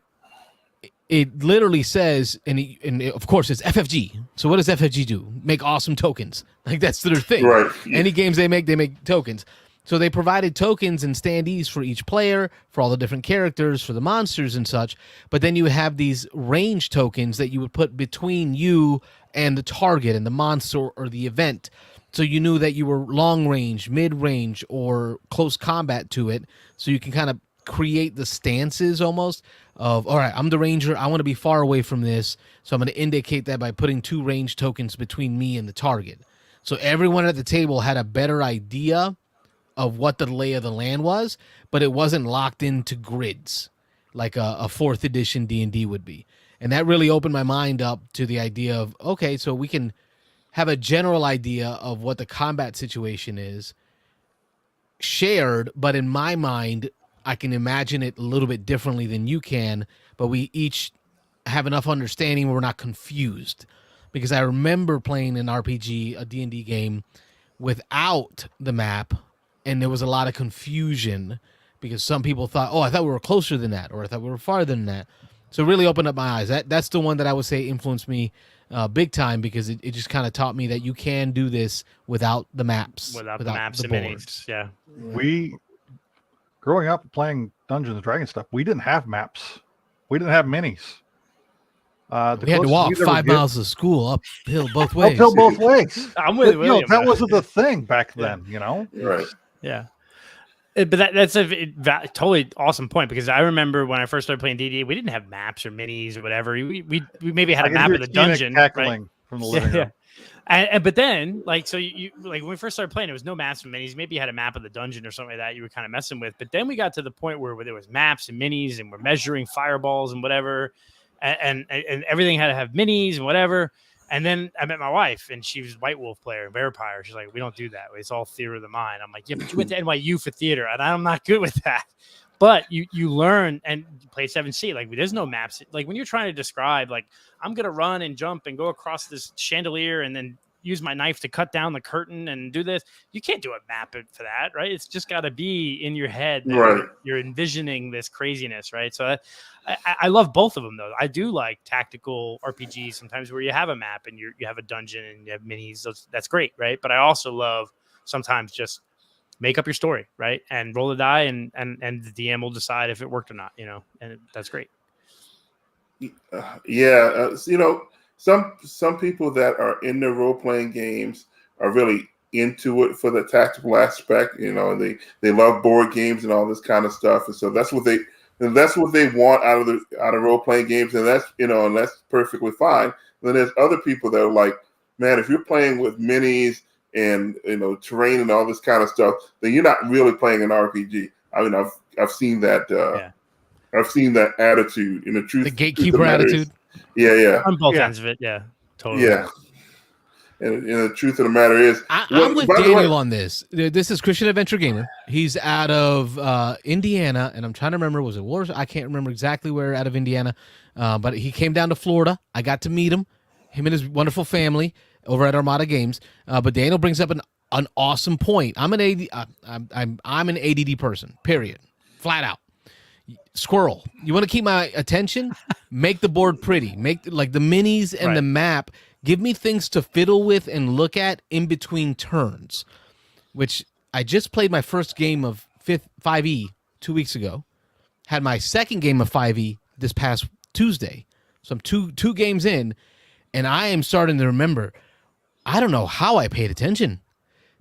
it literally says, and of course it's FFG. So what does FFG do? Make awesome tokens. Like that's their thing. Right. Yeah. Any games they make tokens. So they provided tokens and standees for each player, for all the different characters, for the monsters and such. But then you would have these range tokens that you would put between you and the target and the monster or the event. So you knew that you were long range, mid range, or close combat to it. So you can kind of create the stances almost of, all right, I'm the ranger. I want to be far away from this. So I'm going to indicate that by putting 2 range tokens between me and the target. So everyone at the table had a better idea of what the lay of the land was, but it wasn't locked into grids like a 4th edition D&D would be. And that really opened my mind up to the idea of, okay, so we can have a general idea of what the combat situation is shared, but in my mind, I can imagine it a little bit differently than you can, but we each have enough understanding where we're not confused. Because I remember playing an RPG, a D&D game, without the map, and there was a lot of confusion because some people thought, oh, I thought we were closer than that, or I thought we were farther than that. So it really opened up my eyes. That's the one that I would say influenced me big time, because it just kind of taught me that you can do this without the maps. Without the maps and boards. minis. Yeah. We, growing up playing Dungeons and Dragons stuff, we didn't have maps. We didn't have minis. We had to walk 5 miles to school uphill both ways. Uphill both ways. I'm with William. That wasn't the thing back then, Right. Yeah. But that's a totally awesome point, because I remember when I first started playing D&D, we didn't have maps or minis or whatever. We maybe had a map of the dungeon, right? From the living room. And but then, like, so you like when we first started playing, it was no maps and minis. Maybe you had a map of the dungeon or something like that you were kind of messing with. But then we got to the point where there was maps and minis, and we're measuring fireballs and whatever, and everything had to have minis and whatever. And then I met my wife, and she was White Wolf player, Vampire. She's like, we don't do that. It's all theater of the mind. I'm like, yeah, but you went to NYU for theater, and I'm not good with that. But you learn and play 7C. Like, there's no maps. Like, when you're trying to describe, like, I'm going to run and jump and go across this chandelier and then use my knife to cut down the curtain and do this, you can't do a map for that, right? It's just got to be in your head. Right. You're envisioning this craziness, right? So I love both of them, though. I do like tactical RPGs sometimes where you have a map and you have a dungeon and you have minis. That's great, right? But I also love sometimes just make up your story, right? And roll the die, and the DM will decide if it worked or not, and that's great. Some people that are in the role-playing games are really into it for the tactical aspect. They love board games and all this kind of stuff, and so that's what they want out of role-playing games, and that's perfectly fine. And then there's other people that are like, man, if you're playing with minis and terrain and all this kind of stuff, then you're not really playing an RPG. I mean, I've seen that. I've seen that attitude. In the truth, the gatekeeper attitude. Yeah. On both ends of it, yeah, totally. Yeah. And the truth of the matter is, I'm with Daniel on this. This is Christian Adventure Gamer. He's out of Indiana, and I'm trying to remember, was it Warsaw? I can't remember exactly where out of Indiana, but he came down to Florida. I got to meet him and his wonderful family over at Armada Games. But Daniel brings up an awesome point. I'm an ADD person, period, flat out. Squirrel, you want to keep my attention? Make the board pretty. Make like the minis and the map. Give me things to fiddle with and look at in between turns, which I just played my first game of 5e 2 weeks ago. Had my second game of 5e this past Tuesday. So I'm two games in, And I am starting to remember, I don't know how I paid attention,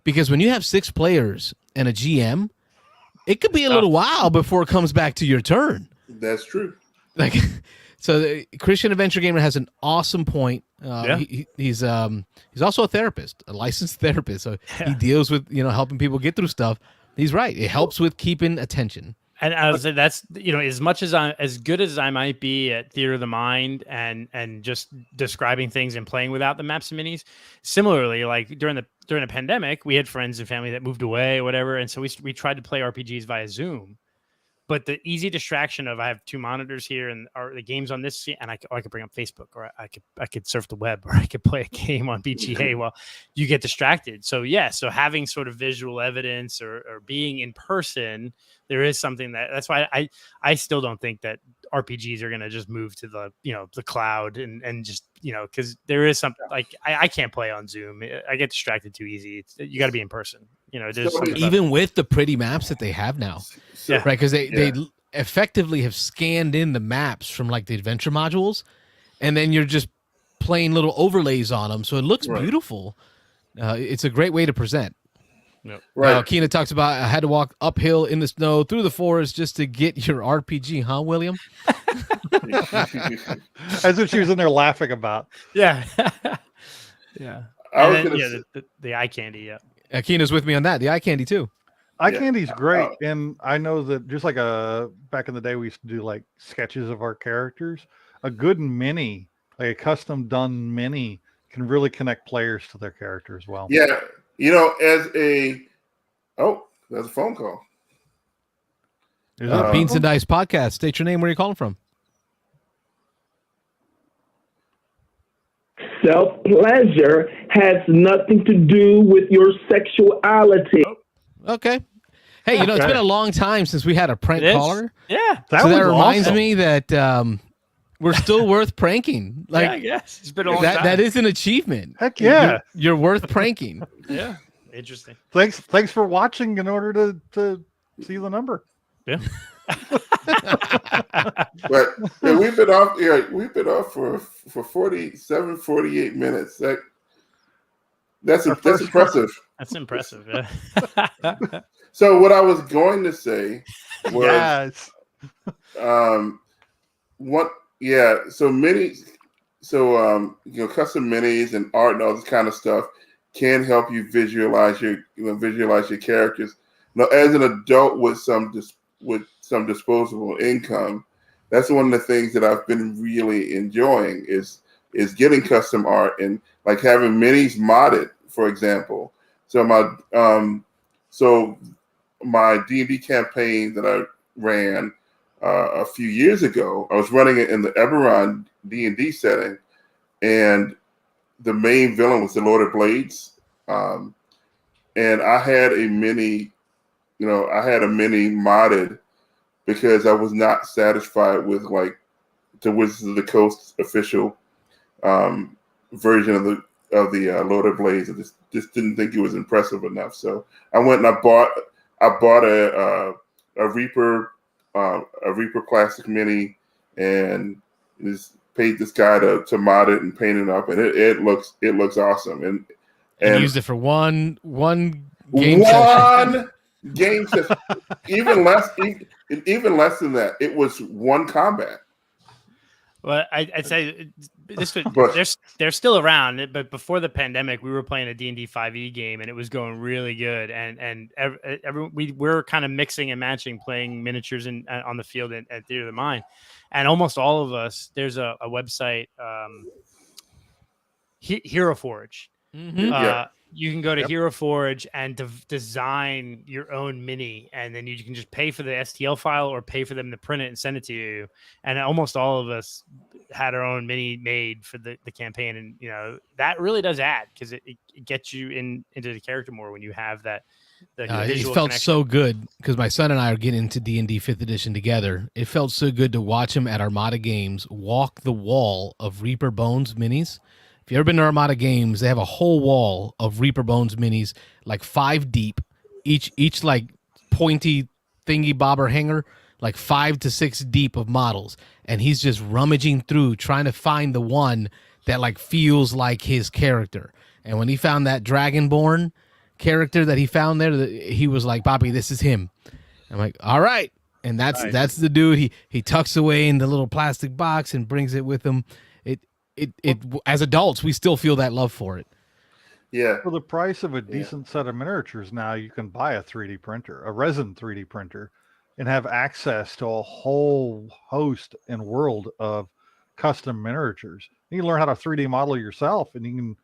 because when you have 6 players and a GM, it could be a little while before it comes back to your turn. That's true. Like, so the Christian Adventure Gamer has an awesome point. He's also a therapist, a licensed therapist. So he deals with, helping people get through stuff. He's right. It helps with keeping attention. And I would say that's, as much as as good as I might be at theater of the mind and just describing things and playing without the maps and minis, similarly, like during the pandemic, we had friends and family that moved away or whatever. And so we tried to play RPGs via Zoom. But the easy distraction of I have 2 monitors here and the game's on this, and I could bring up Facebook, or I could surf the web, or I could play a game on BGA while you get distracted. So so having sort of visual evidence or being in person, there is something that's why I still don't think that RPGs are going to just move to the the cloud and just because there is something like I can't play on Zoom. I get distracted too easy. You got to be in person. Even with the pretty maps that they have now, right? Because they effectively have scanned in the maps from like the adventure modules, and then you're just playing little overlays on them, so it looks beautiful. It's a great way to present. Yep. Right. Keena talks about I had to walk uphill in the snow through the forest just to get your RPG, huh, William? As if she was in there laughing about. Yeah. Yeah. The eye candy. Yeah. Keena's with me on that. The eye candy too. Eye candy's great, and I know that just like back in the day we used to do like sketches of our characters. A good mini, like a custom done mini, can really connect players to their character as well. Yeah, there's a phone call. Beans and Dice Podcast. State your name. Where are you calling from? Self-pleasure has nothing to do with your sexuality. Okay. Hey, it's been a long time since we had a prank caller. Yeah. That reminds me that we're still worth pranking. Like, yeah, I guess. It's been a long time. That is an achievement. Heck yeah. You're worth pranking. Yeah. Interesting. Thanks for watching in order to see the number. Yeah. But we've been off. Yeah, we've been off for 48 minutes. That's impressive. That's impressive. Yeah. So what I was going to say was, yes. So custom minis and art and all this kind of stuff can help you visualize your characters. Now, as an adult with some disposable income, that's one of the things that I've been really enjoying is getting custom art and like having minis modded, for example. So my D&D campaign that I ran a few years ago, I was running it in the Eberron D&D setting, and the main villain was the Lord of Blades, and I had a mini modded because I was not satisfied with like the Wizards of the Coast official version of the Lord of Blades. I just didn't think it was impressive enough. So I went and I bought a Reaper Classic Mini and just paid this guy to mod it and paint it up, and it looks awesome. And used it for one game session. Game session. even less than that. It was one combat. Well, I'd say they're still around, but before the pandemic, we were playing a D&D 5e game, and it was going really good. And we're kind of mixing and matching, playing miniatures on the field at Theater of the Mind, and almost all of us. There's a website, Hero Forge. Mm-hmm. You can go to Hero Forge and design your own mini, and then you can just pay for the STL file or pay for them to print it and send it to you. And almost all of us had our own mini made for the campaign, and that really does add because it gets you into the character more when you have that. It felt so good because my son and I are getting into D&D 5th edition together. It felt so good to watch him at Armada Games walk the wall of Reaper Bones minis. If you've ever been to Armada Games, they have a whole wall of Reaper Bones minis, like 5 deep, each like pointy thingy bobber hanger, like 5 to 6 deep of models. And he's just rummaging through, trying to find the one that like feels like his character. And when he found that Dragonborn character that he found there, he was like, Bobby, this is him. I'm like, all right. And that's the dude. He tucks away in the little plastic box and brings it with him. It as adults, we still feel that love for it. Yeah. For the price of a decent set of miniatures now, you can buy a 3D printer, a resin 3D printer, and have access to a whole host and world of custom miniatures. You can learn how to 3D model yourself, and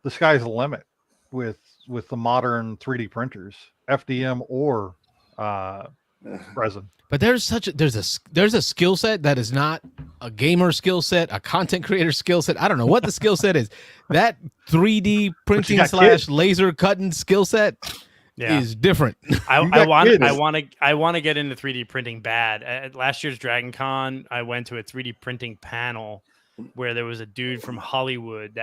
the sky's the limit with the modern 3D printers, FDM or resin. But there's a skill set that is not a gamer skill set, a content creator skill set. I don't know what the skill set is. That 3D printing / laser cutting skill set is different. I want to get into 3D printing bad. At last year's Dragon Con, I went to a 3D printing panel where there was a dude from Hollywood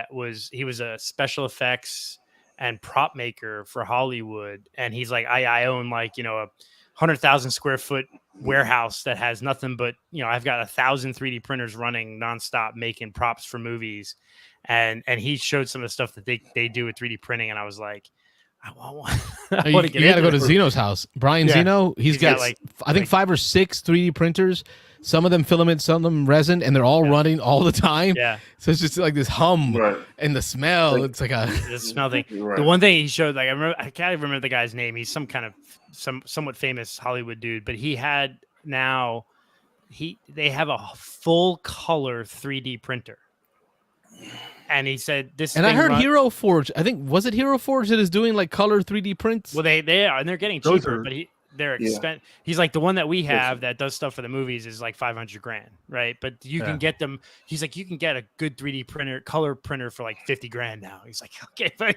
he was a special effects and prop maker for Hollywood, and he's like, I own like, a 100,000 square foot warehouse that has nothing but, I've got 1,000 3D printers running nonstop making props for movies. And he showed some of the stuff that they do with 3D printing. And I was like, I want to get You got to go to Zeno's house. Brian Zeno, he's got like, I think 5 or 6 3D printers. Some of them filament, some of them resin, and they're all running all the time. Yeah. So it's just like this hum and the smell. It's like the smell thing. Right. The one thing he showed, like I can't even remember the guy's name. He's some kind of somewhat famous Hollywood dude, but they have a full color 3D printer. And he said this. And I heard Hero Forge. I think was it Hero Forge that is doing like color 3D prints? Well, they are, and they're getting cheaper, but they're expensive. He's like, the one that we have that does stuff for the movies is like $500,000, right? But you can get them. He's like, you can get a good 3D printer, color printer for like $50,000 now. He's like, okay, but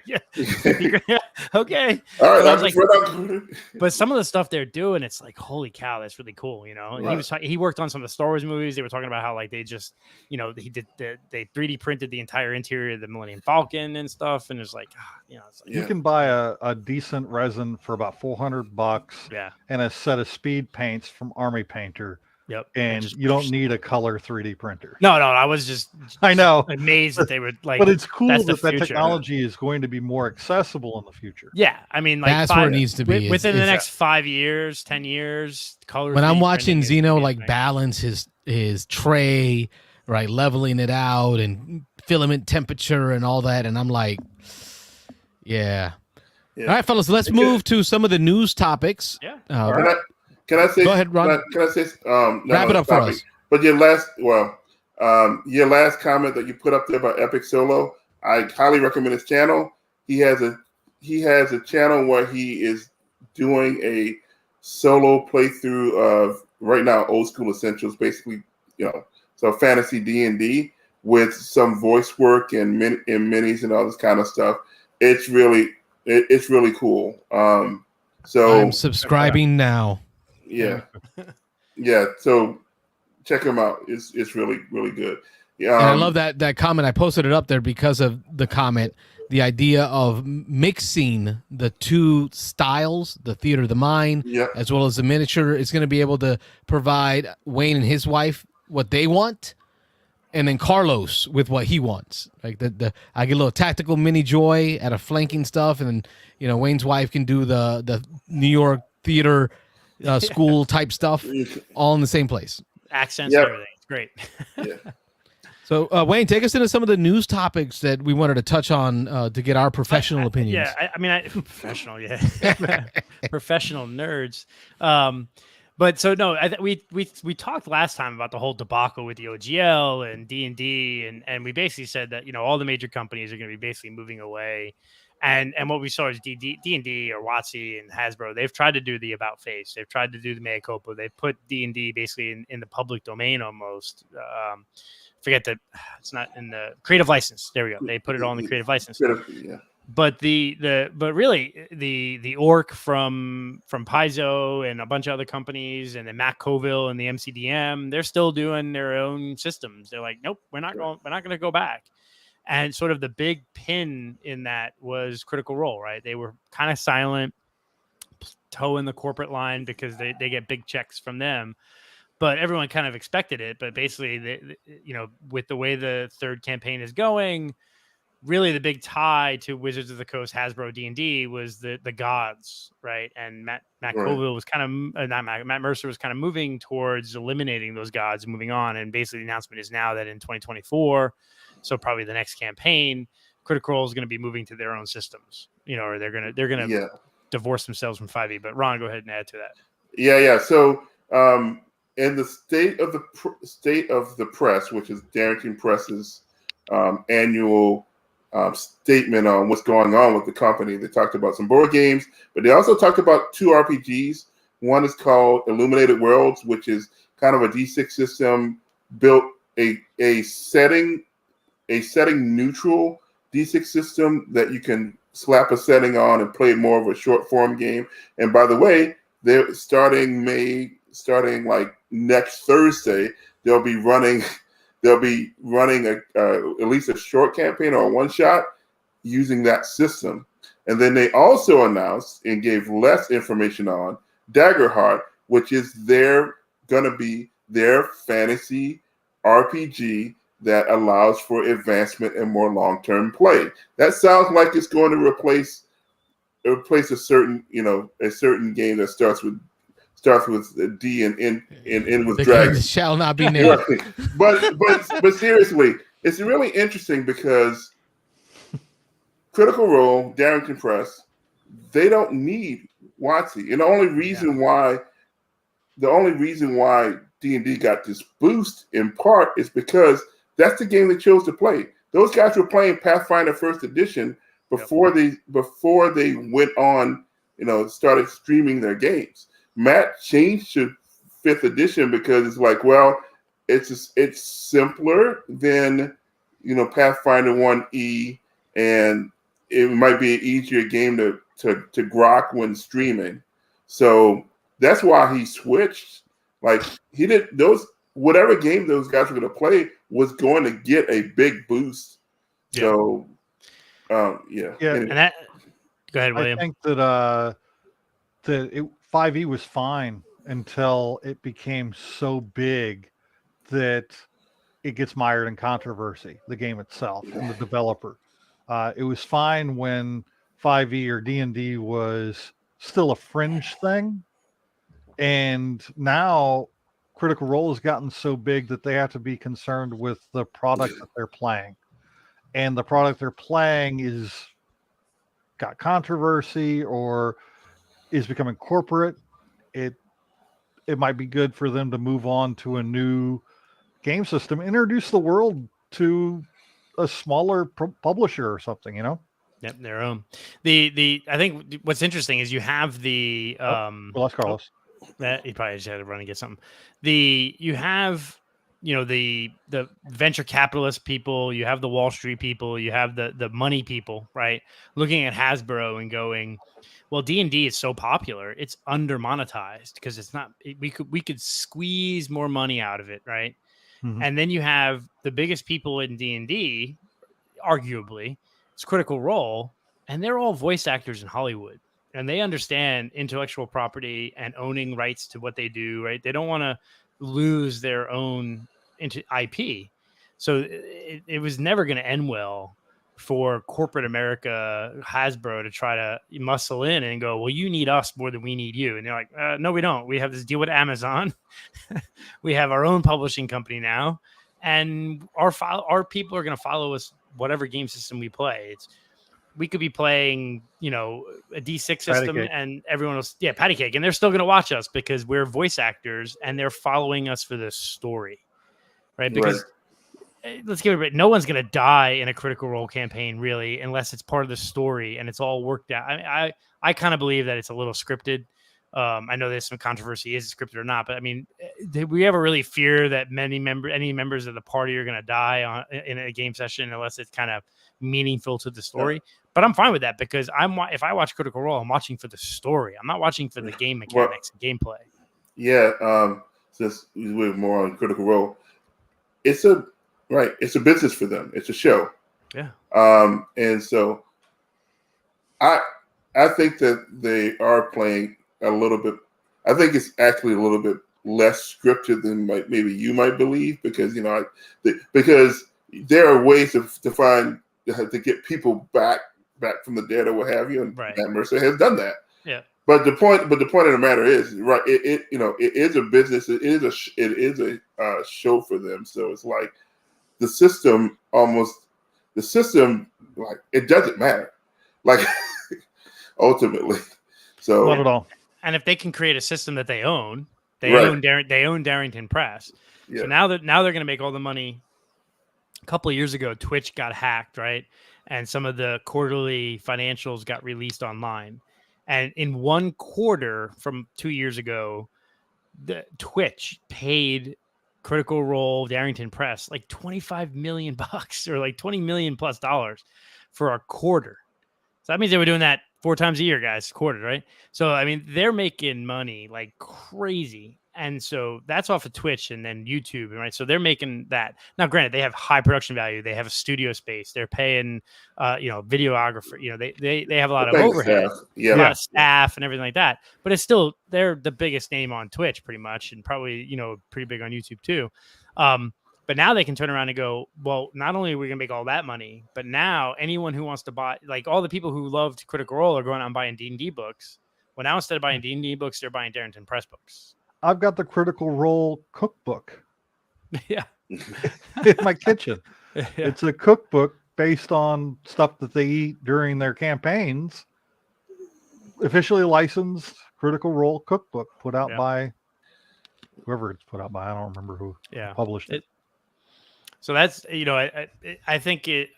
okay. All right, but some of the stuff they're doing, it's like, holy cow, that's really cool, And he worked on some of the Star Wars movies. They were talking about how like they just, they 3D printed the entire interior of the Millennium Falcon and stuff, and it's like, it's like, you can buy a decent resin for about $400. Yeah. And a set of speed paints from Army Painter. Yep. And you don't need a color 3D printer. No, I was just I know amazed that they were like, but it's cool that technology is going to be more accessible in the future. Yeah. I mean, like that's where it needs to be. Within the next 5 years, 10 years, color. When I'm watching Zeno like balance his tray, right, leveling it out and filament temperature and all that, and I'm like, yeah. All right, fellas, let's move to some of the news topics. Yeah. Can I say? Go ahead, Ron. Can I say? Wrap it up for us. But your last comment that you put up there about Epic Solo, I highly recommend his channel. He has a channel where he is doing a solo playthrough of right now Old School Essentials, basically, so fantasy D&D with some voice work and minis and all this kind of stuff. It's really cool. So I'm subscribing now. Yeah. So check him out. It's really, really good. Yeah. And I love that comment. I posted it up there because of the comment. The idea of mixing the two styles, the theater of the mind, as well as the miniature, is going to be able to provide Wayne and his wife what they want, and then Carlos with what he wants. Like I get a little tactical mini joy at a flanking stuff, and then Wayne's wife can do the New York theater school type stuff, all in the same place. Accents and everything. It's great. Yeah. So Wayne, take us into some of the news topics that we wanted to touch on to get our professional opinions. Professional, professional nerds. But so no, we talked last time about the whole debacle with the OGL and D&D, and we basically said that all the major companies are going to be basically moving away, and what we saw is D&D or WotC and Hasbro. They've tried to do the about face. They've tried to do the mea culpa. They've put D&D basically in the public domain almost. Forget that it's not in the creative license. There we go. They put it all in the creative license. Yeah. But really the orc from Paizo and a bunch of other companies, and then Matt Colville and the MCDM, they're still doing their own systems. They're like, nope, we're not going to go back. And sort of the big pin in that was Critical Role, right? They were kind of silent, toeing the corporate line because they get big checks from them. but everyone kind of expected it. But basically, with the way the third campaign is going, really the big tie to Wizards of the Coast, Hasbro, D&D was the gods, right? And Matt Colville was kind of Matt Mercer was kind of moving towards eliminating those gods and moving on. And basically, the announcement is now that in 2024, so probably the next campaign, Critical Role is going to be moving to their own systems, or they're gonna divorce themselves from 5e. But Ron, go ahead and add to that. Yeah. So in the state of the press, which is Darrington Press's annual statement on what's going on with the company, they talked about some board games, but they also talked about 2 RPGs. One is called Illuminated Worlds, which is kind of a D6 system built a setting neutral D6 system that you can slap a setting on and play more of a short form game. And by the way, they're starting like next Thursday, they'll be running at least a short campaign or a one shot using that system. And then they also announced and gave less information on Daggerheart, which is going to be their fantasy RPG that allows for advancement and more long-term play. That sounds like it's going to replace a certain game that starts with a D and end with dragons. Shall not be named. But seriously, it's really interesting because Critical Role, Darrington Press, they don't need WotC. And the only reason why D&D got this boost in part is because that's the game they chose to play. Those guys were playing Pathfinder First Edition before they went on, started streaming their games. Matt changed to 5th edition because it's like, well, it's simpler than Pathfinder 1E, and it might be an easier game to grok when streaming. So that's why he switched. Like he did those, whatever game those guys were going to play was going to get a big boost. Yeah. So And that, go ahead, William. I think that 5e was fine until it became so big that it gets mired in controversy, the game itself and the developer. It was fine when 5e or D&D was still a fringe thing. And now Critical Role has gotten so big that they have to be concerned with the product that they're playing. And the product they're playing is got controversy or is becoming corporate. It might be good for them to move on to a new game system, introduce the world to a smaller publisher or something, Yep, their own. I think what's interesting is you have the we lost Carlos. That he probably just had to run and get something. You have the venture capitalist people, you have the Wall Street people, you have the money people, right? Looking at Hasbro and going, well, D&D is so popular, it's under monetized because it's not. We could squeeze more money out of it, right? Mm-hmm. And then you have the biggest people in D&D, arguably, it's Critical Role, and they're all voice actors in Hollywood, and they understand intellectual property and owning rights to what they do, right? They don't want to lose their own IP. So it was never going to end well for corporate America, Hasbro, to try to muscle in and go, well, you need us more than we need you. And they're like, no, we don't. We have this deal with Amazon. We have our own publishing company now. And our people are going to follow us, whatever game system we play. We could be playing, a D6 system and everyone else, patty cake. And they're still going to watch us because we're voice actors and they're following us for the story, right? Because let's give it a bit. No one's going to die in a Critical Role campaign, really, unless it's part of the story and it's all worked out. I kind of believe that it's a little scripted. I know there's some controversy, is it scripted or not? But I mean, did we ever really fear that any members of the party are going to die in a game session unless it's kind of meaningful to the story? Yeah. But I'm fine with that because if I watch Critical Role, I'm watching for the story. I'm not watching for the game mechanics and gameplay. Yeah. Since we're more on Critical Role, it's a business for them. It's a show. Yeah. And so I think that they are playing a little bit. I think it's actually a little bit less scripted than maybe you might believe, because because there are ways to find to get people back from the dead or what have you, and Matt Mercer has done that. Yeah. But the point of the matter is, right? It is a business. It is a show for them. So it's like the system like it doesn't matter, like ultimately. So not at all. And if they can create a system that they own, they own Darrington Press. Yeah. So now they're going to make all the money. A couple of years ago, Twitch got hacked, right? And some of the quarterly financials got released online. And in one quarter from 2 years ago, the Twitch paid Critical Role, Darrington Press, like $25 million or like $20 million plus for a quarter. So that means they were doing that 4 times a year, guys, quarter, right? So, I mean, they're making money like crazy. And so that's off of Twitch and then YouTube, right? So they're making that. Now, granted, they have high production value. They have a studio space. They're paying, videographer. They have a lot of overhead, a lot of staff and everything like that. But it's still, they're the biggest name on Twitch pretty much, and probably, pretty big on YouTube too. But now they can turn around and go, well, not only are we going to make all that money, but now anyone who wants to buy, like all the people who loved Critical Role are going out and buying D&D books. Well, now instead of buying D&D books, they're buying Darrington Press books. I've got the Critical Role cookbook. Yeah. In my kitchen. Yeah. It's a cookbook based on stuff that they eat during their campaigns. Officially licensed Critical Role cookbook put out by whoever it's put out by. I don't remember who published it. So that's, I think it's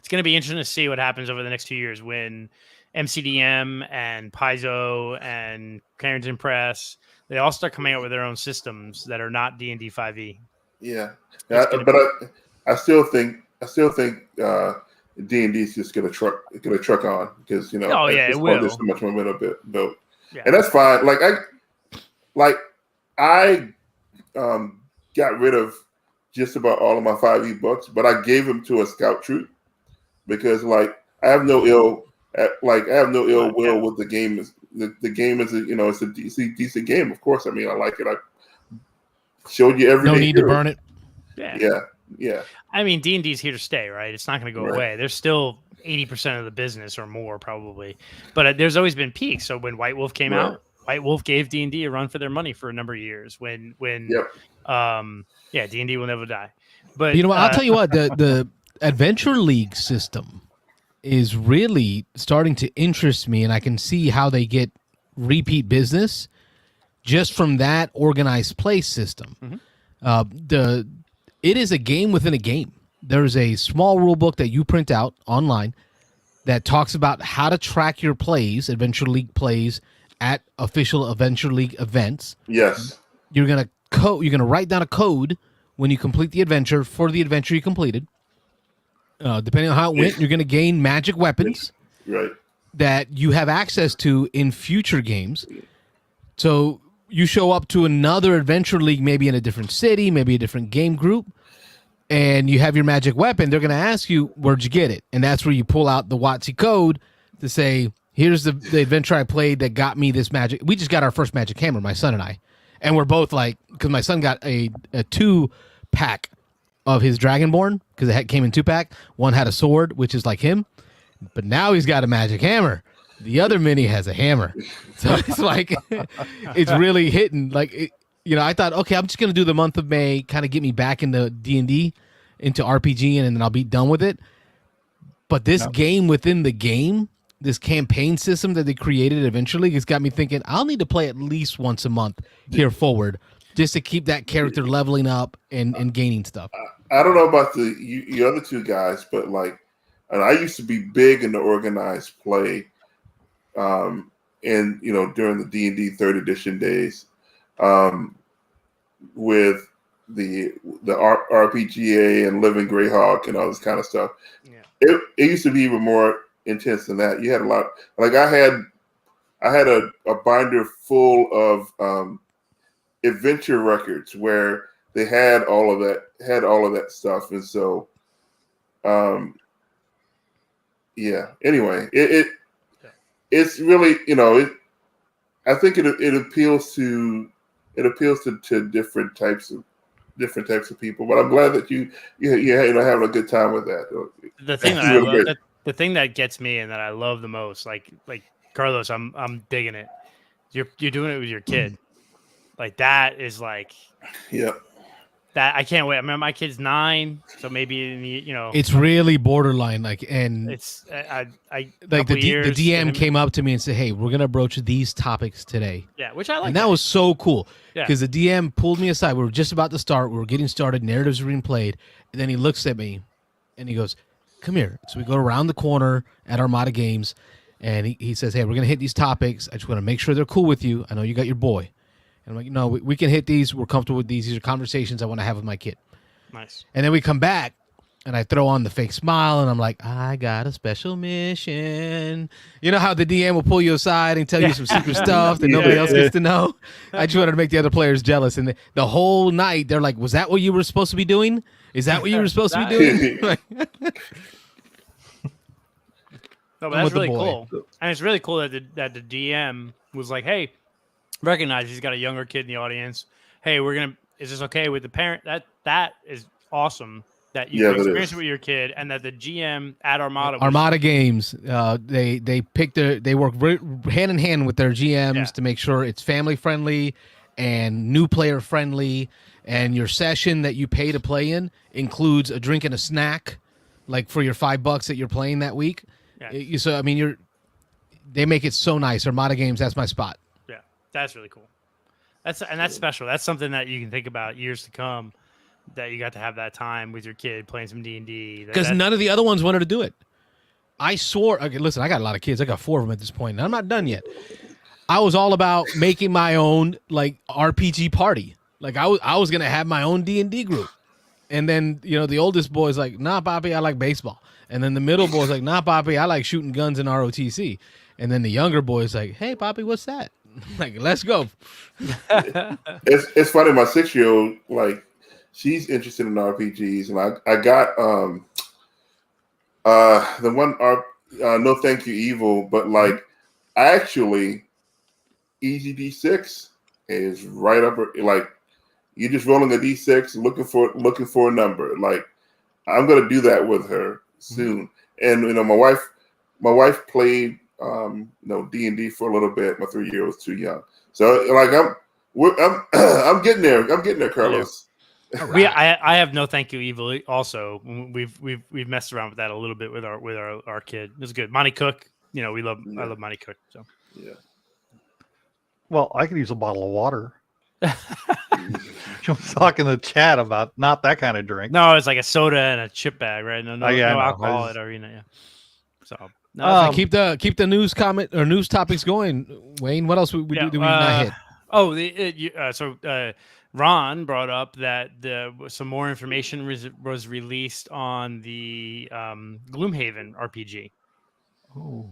going to be interesting to see what happens over the next 2 years when MCDM and Paizo and Carrington Press, they all start coming out with their own systems that are not D&D 5e. Yeah, but I still think D&D is just gonna truck on, because it will. There's so much momentum built, and that's fine. I got rid of just about all of my 5e books, but I gave them to a scout troop because I have no ill will with the game. The game is it's a decent game. Of course, I mean I like it. I showed you every no day. Need to burn it. Yeah. I mean, D&D is here to stay, right? It's not going to go away. There's still 80% of the business or more probably, but there's always been peaks. So when White Wolf came out, White Wolf gave D&D a run for their money for a number of years. D&D will never die. But I'll tell you what, the Adventure League system is really starting to interest me, and I can see how they get repeat business just from that organized play system. Mm-hmm. It is a game within a game. There's a small rule book that you print out online that talks about how to track your plays, Adventure League plays, at official Adventure League events. Yes. You're gonna write down a code when you complete the adventure for the adventure you completed. Depending on how it went, you're going to gain magic weapons that you have access to in future games. So you show up to another Adventure League, maybe in a different city, maybe a different game group, and you have your magic weapon. They're going to ask you, where'd you get it? And that's where you pull out the WotC code to say, here's the adventure I played that got me this magic. We just got our first magic hammer, my son and I. And we're both because my son got a 2-pack of his Dragonborn, because it came in 2-pack. One had a sword, which is like him, but now he's got a magic hammer. The other mini has a hammer, so it's it's really hitting. I thought, okay, I'm just gonna do the month of May, kind of get me back into D&D, into RPG, and then I'll be done with it. But this game within the game, this campaign system that they created eventually, has got me thinking I'll need to play at least once a month here forward, just to keep that character leveling up and gaining stuff. I don't know about the other two guys, but and I used to be big into organized play, and during the D&D 3rd edition days, with the RPGA and Living Greyhawk and all this kind of stuff. Yeah. It used to be even more intense than that. You had a lot. I had a binder full of adventure records where they had all of that stuff, and so anyway, it's really I think it appeals to it appeals to different types of people. But I'm glad that you having a good time with that. The thing that I love, the thing that gets me and that I love the most, like Carlos, I'm digging it. You're doing it with your kid. Like that is like, yeah. That I can't wait. I mean, my kid's 9, so maybe in the, it's really borderline. Like, and it's I like the DM came up to me and said, "Hey, we're gonna broach these topics today." Yeah, which I like. And that was so cool because Yeah. the DM pulled me aside. We were just about to start. We were getting started. Narratives were being played, and then he looks at me, and he goes, "Come here." So we go around the corner at Armada Games, and he says, "Hey, we're gonna hit these topics. I just want to make sure they're cool with you. I know you got your boy." And I'm like, "No, we can hit these. We're comfortable with these. These are conversations I want to have with my kid." Nice. And then we come back, and I throw on the fake smile, and I'm like, "I got a special mission." You know how the DM will pull you aside and tell you some secret stuff that nobody else gets to know? I just wanted to make the other players jealous. And the whole night, they're like, "Was that what you were supposed to be doing? Is that what you were supposed to be doing?" No, but that's really cool. And it's really cool that the DM was like, "Hey, recognize he's got a younger kid in the audience. Hey, is this okay with the parent?" That is awesome that you can experience it with your kid, and that the GM at Armada Games, they work hand in hand with their GMs to make sure it's family friendly and new player friendly, and your session that you pay to play in includes a drink and a snack, like for your $5 that you're playing that week. Yeah. So I mean, they make it so nice. Armada Games, that's my spot. That's really cool. That's special. That's something that you can think about years to come. That you got to have that time with your kid playing some D&D. Because none of the other ones wanted to do it. I swore. Okay, listen, I got a lot of kids. I got 4 of them at this point, and I'm not done yet. I was all about making my own like RPG party. Like I was gonna have my own D&D group, and then the oldest boy's like, "Nah, Bobby, I like baseball," and then the middle boy's like, "Nah, Bobby, I like shooting guns in ROTC," and then the younger boy's like, "Hey, Bobby, what's that?" Like, let's go. It's funny. My 6-year-old, like, she's interested in RPGs, and I got the one No Thank You Evil, but like actually Easy D6 is right up. Like, you're just rolling a D6, looking for a number. Like, I'm gonna do that with her soon. And my wife played D&D for a little bit. My 3-year-old was too young, so like I'm getting there. I'm getting there, Carlos. Yeah. I have No Thank You Evil. Also, we've messed around with that a little bit with our kid. It was good. Monty Cook. I love Monty Cook. So yeah. Well, I could use a bottle of water. She was talking in the chat about not that kind of drink. No, it's like a soda and a chip bag, right? No alcohol at Arena. Yeah. So. No, keep the news comment or news topics going, Wayne. What else do we not hit? So Ron brought up that some more information was released on the Gloomhaven RPG. Oh,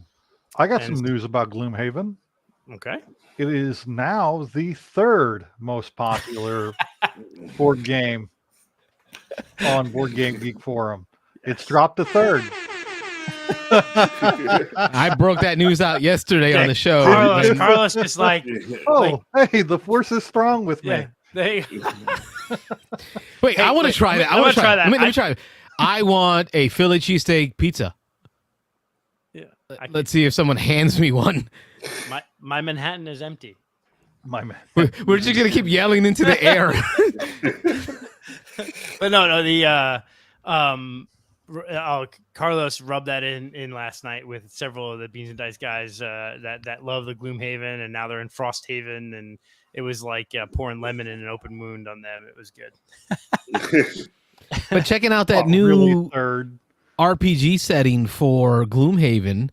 I got some news about Gloomhaven. Okay, it is now the 3rd most popular board game on Board Game Geek Forum. It's dropped to 3rd. I broke that news out yesterday on the show. Carlos just like, hey, the force is strong with me. Wait, I want to try that. I want to try that. Let me try it. I want a Philly cheesesteak pizza. Yeah. Let's see if someone hands me one. My Manhattan is empty. My man. We're just gonna keep yelling into the air. But Carlos rubbed that in last night with several of the Beans and Dice guys that love the Gloomhaven, and now they're in Frosthaven, and it was like pouring lemon in an open wound on them. It was good. But checking out that new RPG setting for Gloomhaven,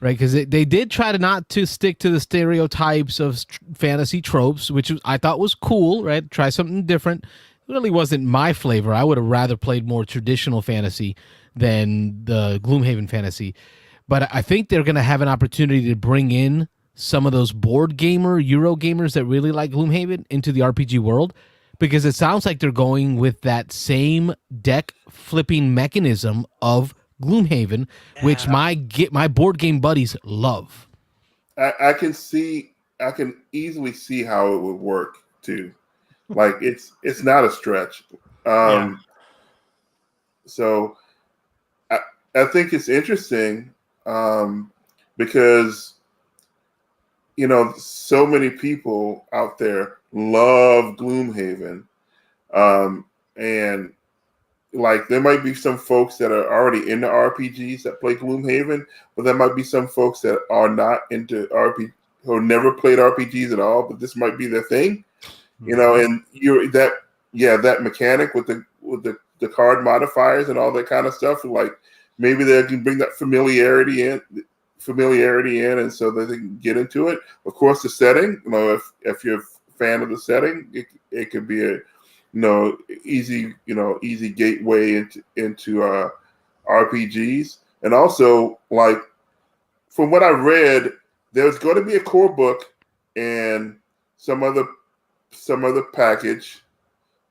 right? Because they did try not to stick to the stereotypes of fantasy tropes, which I thought was cool, right? Try something different. It really wasn't my flavor. I would have rather played more traditional fantasy than the Gloomhaven fantasy. But I think they're going to have an opportunity to bring in some of those board gamer, Euro gamers that really like Gloomhaven into the RPG world, because it sounds like they're going with that same deck flipping mechanism of Gloomhaven, which my board game buddies love. I can easily see how it would work. too. Like it's not a stretch. So I think it's interesting because so many people out there love Gloomhaven, and like there might be some folks that are already into RPGs that play Gloomhaven, but there might be some folks that are not into RPG, who never played RPGs at all, but this might be their thing, and that mechanic with the card modifiers and all that kind of stuff, like maybe they can bring that familiarity in, and so that they can get into it. Of course, the setting, if you're a fan of the setting, it could be a easy gateway into RPGs. And also, like from what I read, there's going to be a core book and some other package.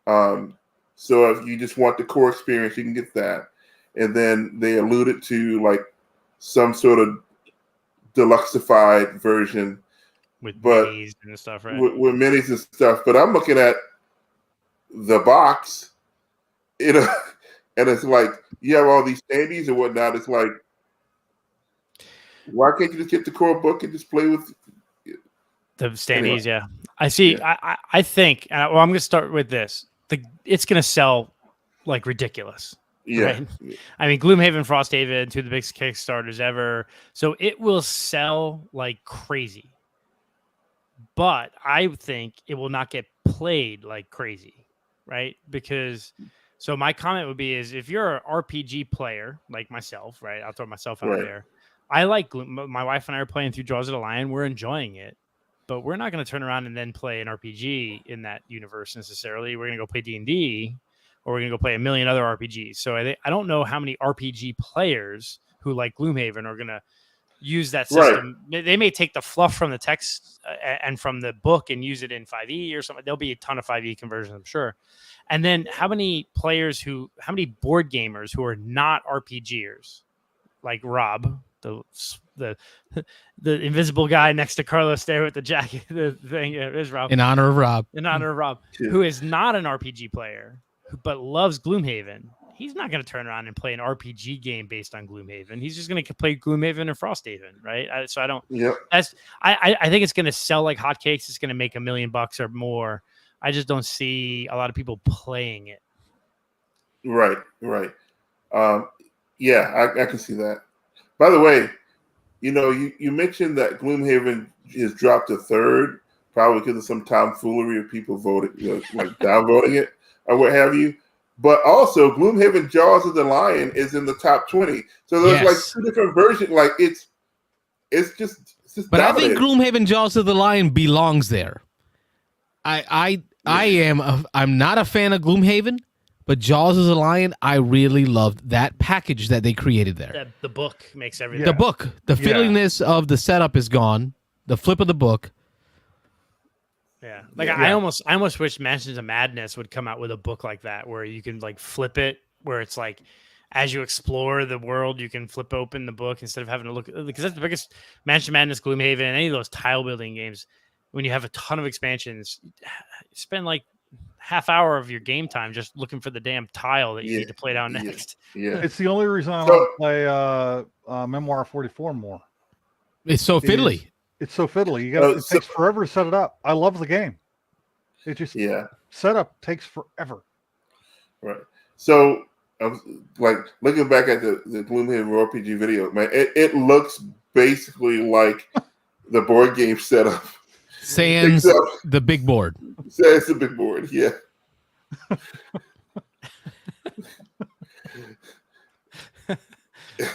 So if you just want the core experience, you can get that. And then they alluded to like some sort of deluxeified version with minis and stuff, right? With minis and stuff. But I'm looking at the box, and it's like you have all these standees and whatnot. It's like, why can't you just get the core book and just play with the standees? Anyway. Yeah, I see. Yeah. I think. I'm going to start with this. It's going to sell like ridiculous. Yeah. Right? I mean, Gloomhaven, Frosthaven, two of the biggest Kickstarters ever. So it will sell like crazy. But I think it will not get played like crazy, right? Because, so my comment would be is if you're an RPG player like myself, right? I'll throw myself out there. I like my wife and I are playing through Jaws of the Lion. We're enjoying it. But we're not going to turn around and then play an RPG in that universe necessarily. We're going to go play D&D, or we're going to go play a million other RPGs. So I don't know how many RPG players who like Gloomhaven are going to use that system. Right. They may take the fluff from the text and from the book and use it in 5e or something. There'll be a ton of 5e conversions, I'm sure. And then how many board gamers who are not RPGers, like Rob, the invisible guy next to Carlos there with the jacket, the thing is Rob. In honor of Rob, who is not an RPG player but loves Gloomhaven. He's not going to turn around and play an RPG game based on Gloomhaven. He's just going to play Gloomhaven or Frosthaven, right? So I don't. Yep. I think it's going to sell like hotcakes. It's going to make $1 million or more. I just don't see a lot of people playing it. Right. Yeah, I can see that. By the way, you mentioned that Gloomhaven has dropped to third, probably because of some tomfoolery of people voting, like downvoting it or what have you. But also, Gloomhaven Jaws of the Lion is in the top 20. So there's like two different versions. Like it's just. But dominating. I think Gloomhaven Jaws of the Lion belongs there. I'm not a fan of Gloomhaven. But Jaws of the Lion, I really loved that package that they created there. The book makes everything. The book, the fiddliness of the setup is gone. The flip of the book. Yeah, I almost wish Mansions of Madness would come out with a book like that, where you can like flip it, where it's like as you explore the world, you can flip open the book instead of having to look. Because that's the biggest Mansion of Madness, Gloomhaven, any of those tile building games. When you have a ton of expansions, you spend like half hour of your game time just looking for the damn tile that you need to play down next. Yeah. It's the only reason I want to play Memoir 44 more. It's so fiddly. It's so fiddly. It takes forever to set it up. I love the game. It just setup takes forever. Right. So I was like looking back at the Gloomhaven RPG video, man, it looks basically like the board game setup. Sans the big board. Sans the big board, yeah.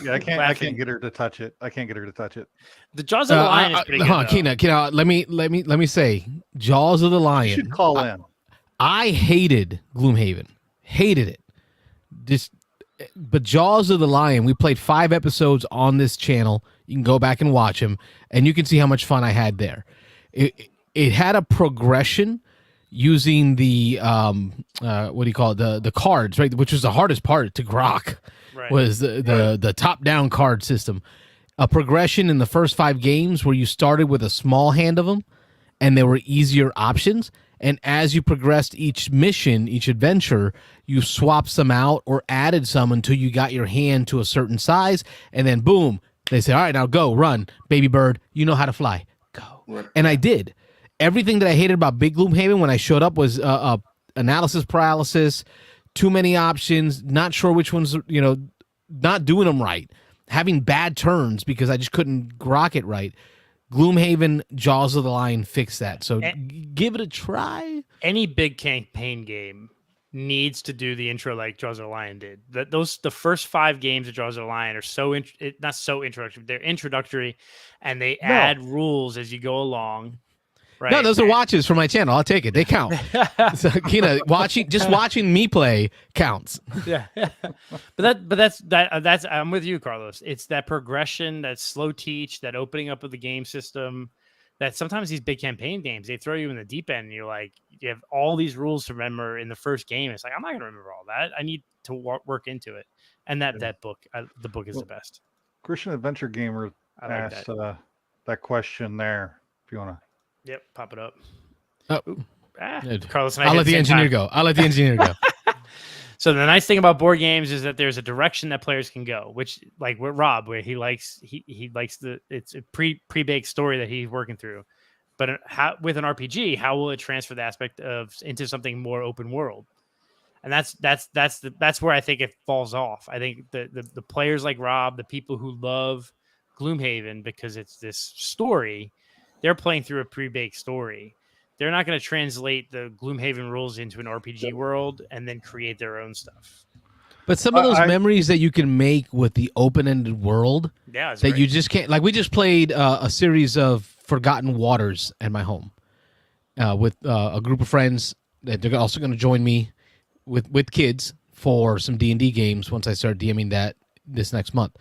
Yeah, I can't get her to touch it. The Jaws of the Lion is pretty good. Kina, let me say, Jaws of the Lion. You should call in. I hated Gloomhaven. Hated it. But Jaws of the Lion, we played 5 episodes on this channel. You can go back and watch them, and you can see how much fun I had there. It had a progression using the what do you call it, the cards, right? Which was the hardest part to grok. Right. Was the top down card system. A progression in the first 5 games where you started with a small hand of them, and there were easier options, And as you progressed each mission, each adventure, you swapped some out or added some until you got your hand to a certain size. And then boom, they say, all right, now go, run, baby bird. You know how to fly. Go. Right. And I did. Everything that I hated about Big Gloomhaven when I showed up was analysis paralysis, too many options, not sure which ones, not doing them right, having bad turns because I just couldn't grok it right. Gloomhaven, Jaws of the Lion fixed that. So give it a try. Any big campaign game needs to do the intro like Jaws of the Lion did. The first 5 games of Jaws of the Lion are not so introductory. They're introductory, and they add rules as you go along. Right? No, those are watches for my channel. I'll take it. They count. So, watching me play counts. Yeah, but that's I'm with you, Carlos. It's that progression, that slow teach, that opening up of the game system. That sometimes these big campaign games, they throw you in the deep end, and you have all these rules to remember in the first game. It's like, I'm not going to remember all that. I need to work into it. And that book, the book is the best. Christian Adventure Gamer asked that question there. If you want to. Yep, pop it up. Oh, Carlos and I'll let the engineer go. So the nice thing about board games is that there's a direction that players can go, which, like with Rob, where he likes it's a pre-baked story that he's working through. But with an RPG, how will it transfer the aspect into something more open world? And that's where I think it falls off. I think the players like Rob, the people who love Gloomhaven because it's this story, they're playing through a pre-baked story. They're not going to translate the Gloomhaven rules into an RPG world and then create their own stuff. But some of those memories that you can make with the open-ended world that great. You just can't... Like, we just played a series of Forgotten Waters at my home with a group of friends that they're also going to join me with kids for some D&D games once I start DMing that this next month.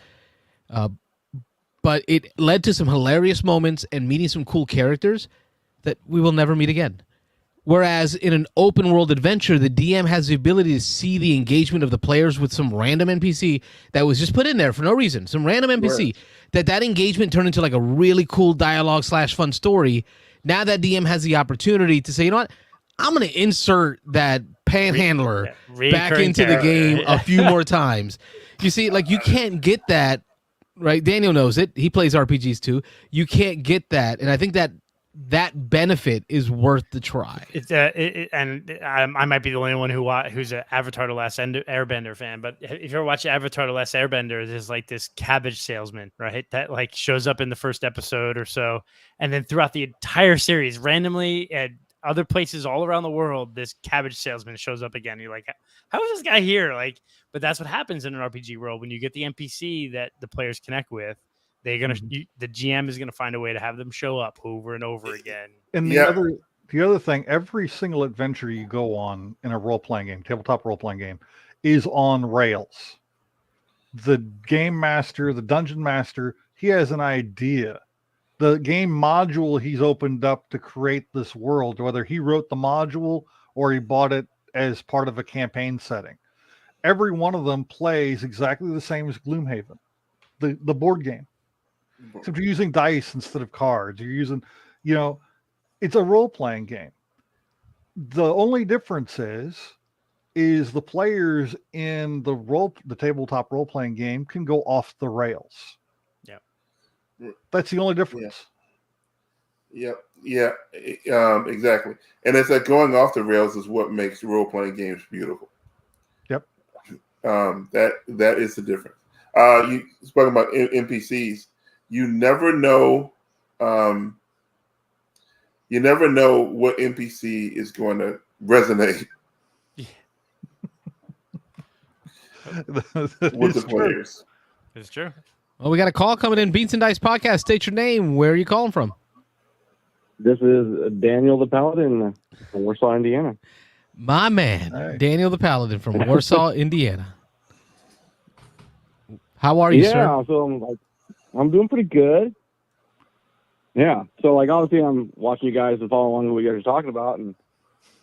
But it led to some hilarious moments and meeting some cool characters that we will never meet again. Whereas in an open world adventure, the DM has the ability to see the engagement of the players with some random NPC that was just put in there for no reason. Some random NPC. Right. That engagement turned into like a really cool dialogue / fun story. Now that DM has the opportunity to say, you know what? I'm going to insert that panhandler back into the game a few more times. You see, like, you can't get that, right? Daniel knows it. He plays RPGs too. You can't get that. And I think that benefit is worth the try. I might be the only one who's an Avatar: The Last Airbender fan, but if you ever watch Avatar: The Last Airbender, there's like this cabbage salesman, right? That like shows up in the first episode or so, and then throughout the entire series, randomly at other places all around the world, this cabbage salesman shows up again. You're like, how is this guy here? Like, but that's what happens in an RPG world when you get the NPC that the players connect with. They're gonna the GM is gonna find a way to have them show up over and over again. And the other thing, every single adventure you go on in a role-playing game, tabletop role-playing game, is on rails. The game master, the dungeon master, he has an idea. The game module he's opened up to create this world, whether he wrote the module or he bought it as part of a campaign setting. Every one of them plays exactly the same as Gloomhaven, the board game. Except you're using dice instead of cards. You're using, it's a role-playing game. The only difference is the players in the tabletop role-playing game can go off the rails. Yeah. That's the only difference. Yeah. Exactly. And it's like going off the rails is what makes role-playing games beautiful. Yep. That is the difference. You spoke about NPCs. You never know what NPC is going to resonate with the players. It's true. Well, we got a call coming in. Beans and Dice Podcast. State your name. Where are you calling from? This is Daniel the Paladin from Warsaw, Indiana. My man, Daniel the Paladin from Warsaw, Indiana. How are you, sir? Yeah, so I'm doing pretty good. Yeah. So, obviously, I'm watching you guys and following along with what you guys are talking about. And,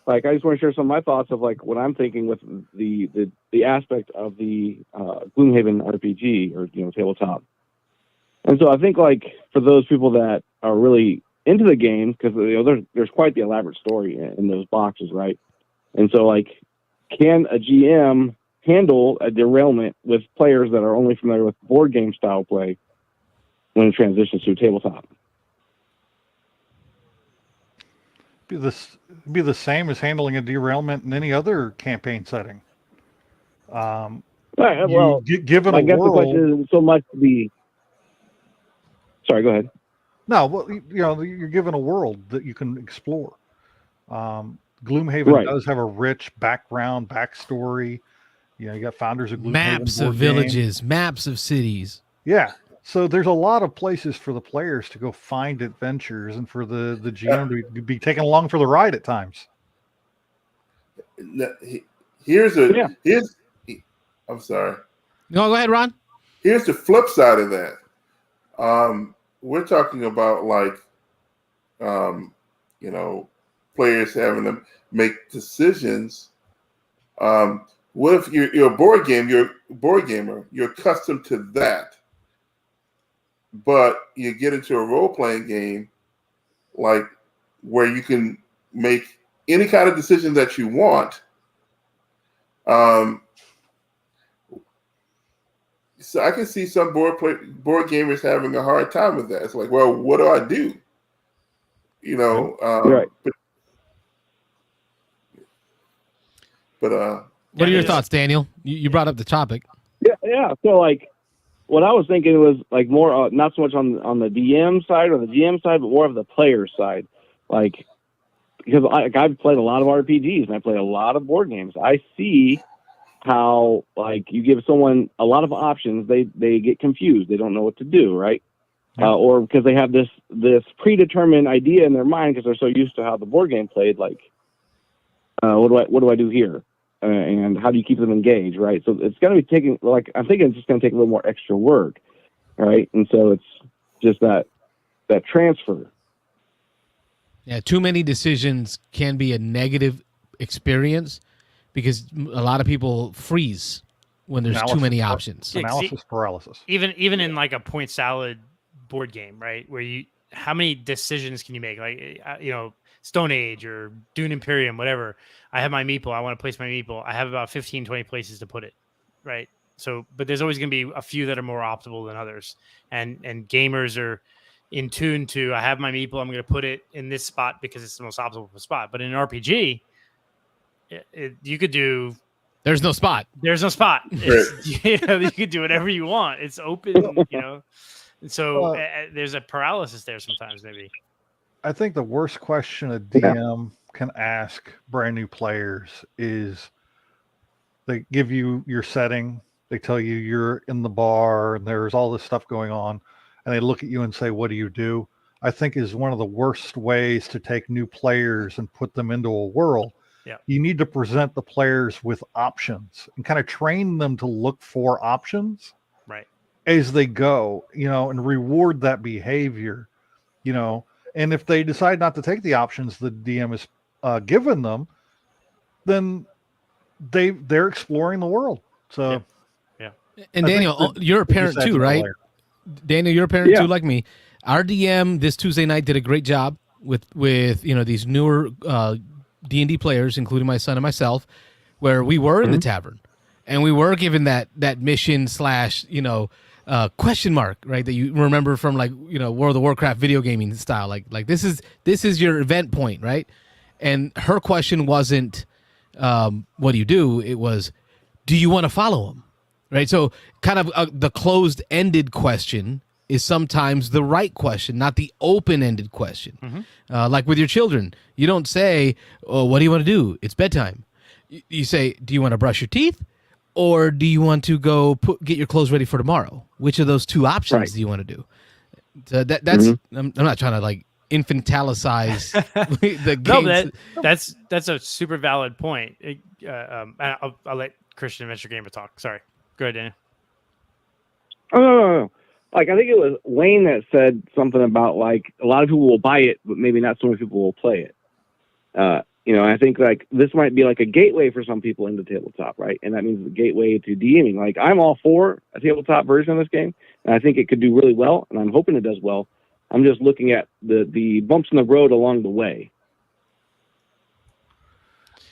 I just want to share some of my thoughts of, what I'm thinking with the aspect of the Gloomhaven RPG or, tabletop. And so I think, for those people that are really into the game, because there's quite the elaborate story in those boxes, right? And so, like, can a GM handle a derailment with players that are only familiar with board game style play when it transitions to tabletop? Be the same as handling a derailment in any other campaign setting. Well, given I a guess world, the question isn't so much the. Sorry, go ahead. No, well, you're given a world that you can explore. Gloomhaven does have a rich backstory. You got founders of Gloomhaven, maps of villages, maps of cities. Yeah, so there's a lot of places for the players to go find adventures, and for the GM to be taken along for the ride at times. I'm sorry. No, go ahead, Ron. Here's the flip side of that. We're talking about players having to make decisions. What if you're a board gamer, you're accustomed to that, but you get into a role-playing game where you can make any kind of decision that you want. So I can see some board gamers having a hard time with that. It's like, well, what do I do? Right. But what are your thoughts, Daniel? You brought up the topic. Yeah. So, what I was thinking was more not so much on the DM side or the GM side, but more of the player side. Because I've played a lot of RPGs and I play a lot of board games. I see how you give someone a lot of options, they get confused, they don't know what to do, right? Or because they have this predetermined idea in their mind because they're so used to how the board game played. What do I do here? And how do you keep them engaged, right? So it's going to be taking, I'm thinking it's just going to take a little more extra work, right? And so it's just that transfer. Yeah, too many decisions can be a negative experience because a lot of people freeze when there's too many options. Analysis paralysis. Even in a point salad board game, right? Where how many decisions can you make? Stone Age or Dune Imperium, whatever. I have my meeple. I want to place my meeple. I have about 15, 20 places to put it, right? So, but there's always going to be a few that are more optimal than others. And gamers are in tune to, I have my meeple. I'm going to put it in this spot because it's the most optimal spot. But in an RPG, you could do. There's no spot. There's no spot. You could do whatever you want. It's open, So there's a paralysis there sometimes, maybe. I think the worst question a DM can ask brand new players is they give you your setting, they tell you you're in the bar and there's all this stuff going on, and they look at you and say, what do you do? I think is one of the worst ways to take new players and put them into a world. Yeah. You need to present the players with options and kind of train them to look for options as they go, and reward that behavior, and if they decide not to take the options the DM has given them, then they're exploring the world. So, yeah. And Daniel, you're a parent too, right? Daniel, you're a parent too, like me. Our DM this Tuesday night did a great job with these newer D&D players, including my son and myself, where we were in the tavern, and we were given that mission / question mark, right? That you remember from World of Warcraft video gaming style. Like this is your event point, right? And her question wasn't, what do you do? It was, do you want to follow him? Right? So kind of the closed-ended question is sometimes the right question, not the open-ended question. Mm-hmm. Like with your children, you don't say, oh, what do you want to do? It's bedtime. You say, do you want to brush your teeth? Or do you want to go get your clothes ready for tomorrow? Which of those two options do you want to do? So that's Mm-hmm. I'm not trying to infantilicize the games. No, that's a super valid point. I'll let Christian Adventure Gamer talk. Sorry, go ahead, Daniel. Oh no. I think it was Wayne that said something about a lot of people will buy it, but maybe not so many people will play it. I think this might be a gateway for some people into tabletop, right? And that means the gateway to DMing. I'm all for a tabletop version of this game, and I think it could do really well, and I'm hoping it does well. I'm just looking at the bumps in the road along the way.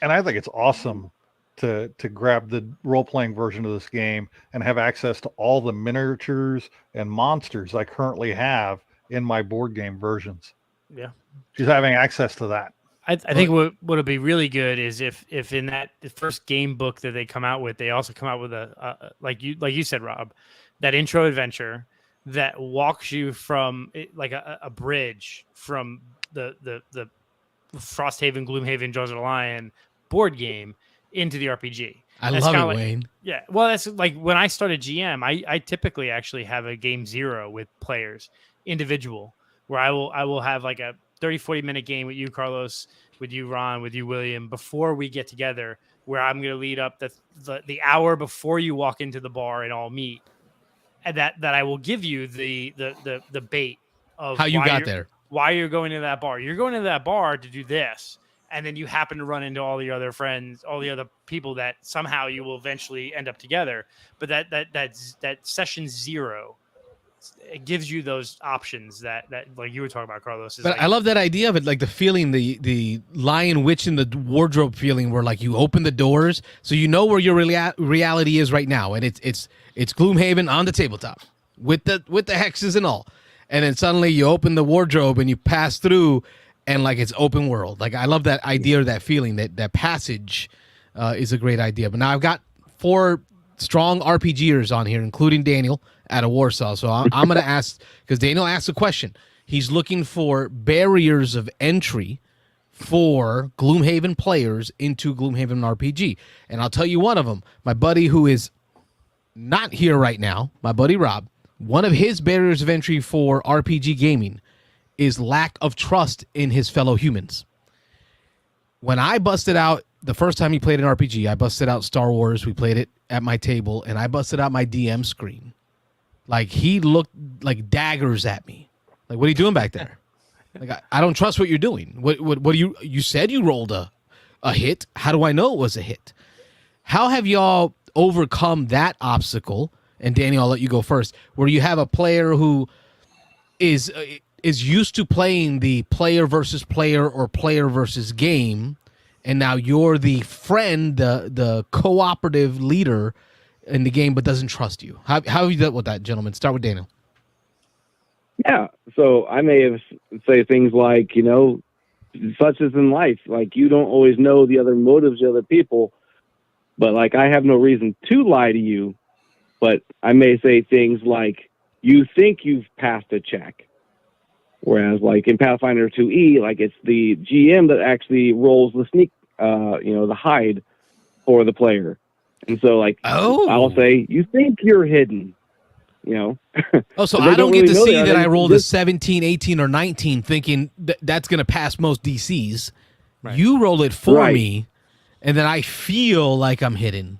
And I think it's awesome to grab the role-playing version of this game and have access to all the miniatures and monsters I currently have in my board game versions. Yeah. She's having access to that. I think what would be really good is if in that the first game book that they come out with, they also come out with a like you said, Rob, that intro adventure that walks you from like a bridge from the Frosthaven, Gloomhaven, Jaws of the Lion board game into the RPG. I love it, like, Wayne. Yeah, well, that's like when I started GM, I typically actually have a game 0 with players, individual, where I will have like a 30-40 minute game with you, Carlos, with you, Ron, with you, William, before we get together, where I'm going to lead up the hour before you walk into the bar and all meet, and that I will give you the bait of how you got there, why you're going to that bar. You're going to that bar to do this, and then you happen to run into all the other friends, all the other people that somehow you will eventually end up together. But that session 0. It gives you those options that like you were talking about, Carlos. But I love that idea of it, like the feeling, the Lion Witch in the wardrobe feeling, where like you open the doors, so you know where your reality is right now, and it's Gloomhaven on the tabletop with the hexes and all, and then suddenly you open the wardrobe and you pass through, and like it's open world. Like I love that idea, or that feeling, that passage is a great idea. But now I've got 4 strong RPGers on here, including Daniel out of Warsaw. So I'm going to ask, because Daniel asked a question. He's looking for barriers of entry for Gloomhaven players into Gloomhaven RPG. And I'll tell you one of them. My buddy who is not here right now, my buddy Rob, one of his barriers of entry for RPG gaming is lack of trust in his fellow humans. When I busted out, the first time he played an RPG, I busted out Star Wars. We played it at my table, and I busted out my DM screen. Like, he looked like daggers at me. Like, what are you doing back there? Like, I don't trust what you're doing. What do you said you rolled a hit. How do I know it was a hit? How have y'all overcome that obstacle? And Danny, I'll let you go first. Where you have a player who is used to playing the player versus player or player versus game, and now you're the friend, the cooperative leader in the game, but doesn't trust you. How have you dealt with that, gentlemen? Start with Daniel. Yeah, so I may have say things like, such as in life, like you don't always know the other motives of other people, but like I have no reason to lie to you, but I may say things like, you think you've passed a check. Whereas like in Pathfinder 2E, like it's the GM that actually rolls the sneak, the hide for the player. And so like, I'll say, you think you're hidden, Oh, so I don't get to see that I rolled a 17, 18, or 19 thinking that's going to pass most DCs. Right. You roll it for me, and then I feel like I'm hidden.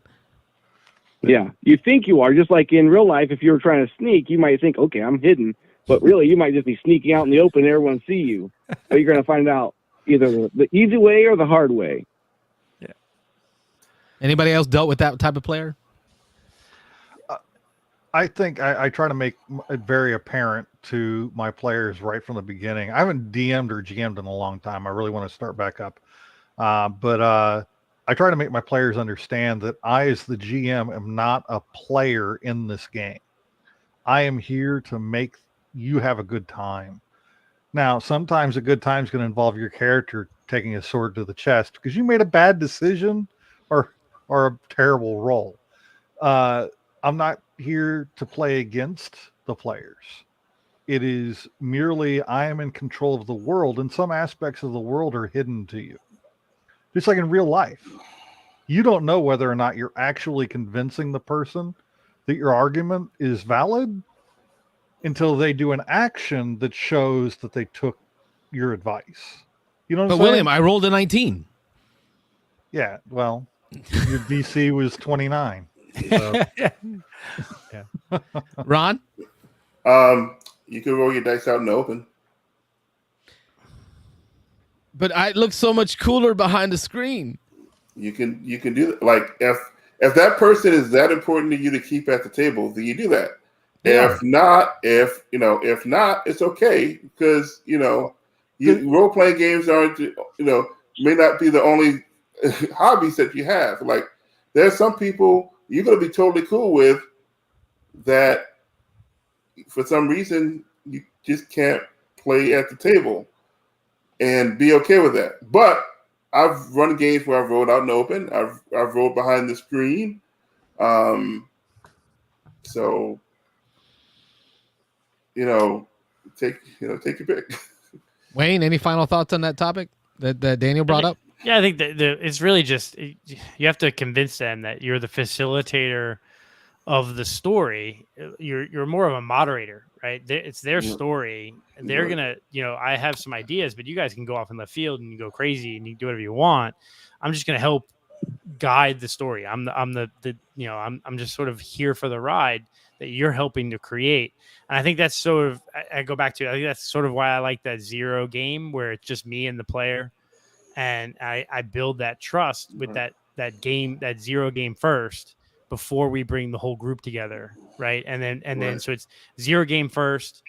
Yeah, you think you are. Just like in real life, if you're trying to sneak, you might think, okay, I'm hidden. But really, you might just be sneaking out in the open and everyone see you. So you're going to find out either the easy way or the hard way. Yeah. Anybody else dealt with that type of player? I think I try to make it very apparent to my players right from the beginning. I haven't DM'd or GM'd in a long time. I really want to start back up. But I try to make my players understand that I, as the GM, am not a player in this game. I am here to make you have a good time. Now, sometimes a good time is going to involve your character taking a sword to the chest because you made a bad decision or a terrible roll. I'm not here to play against the players. It is merely I am in control of the world, and some aspects of the world are hidden to you. Just like in real life. You don't know whether or not you're actually convincing the person that your argument is valid until they do an action that shows that they took your advice. You know what I'm saying? William, I rolled a 19. Yeah, well, your DC was 29. So. Yeah. Ron? You can roll your dice out in the open. But I look so much cooler behind the screen. You can do that. Like if that person is that important to you to keep at the table, then you do that. If not, it's okay because role playing games aren't may not be the only hobbies that you have. Like there's some people you're gonna be totally cool with that for some reason you just can't play at the table and be okay with that. But I've run games where I've rolled out and open. I've rolled behind the screen. So take your pick. Wayne, any final thoughts on that topic that Daniel brought up? Yeah, I think that it's really just you have to convince them that you're the facilitator of the story. You're more of a moderator, right? It's their story. They're gonna, I have some ideas, but you guys can go off in the field and go crazy and you can do whatever you want. I'm just gonna help guide the story. I'm just sort of here for the ride that you're helping to create. And I think that's sort of, I go back to, I think that's sort of why I like that zero game where it's just me and the player. And I build that trust with that game, that zero game first before we bring the whole group together. Right. And then, so it's zero game first.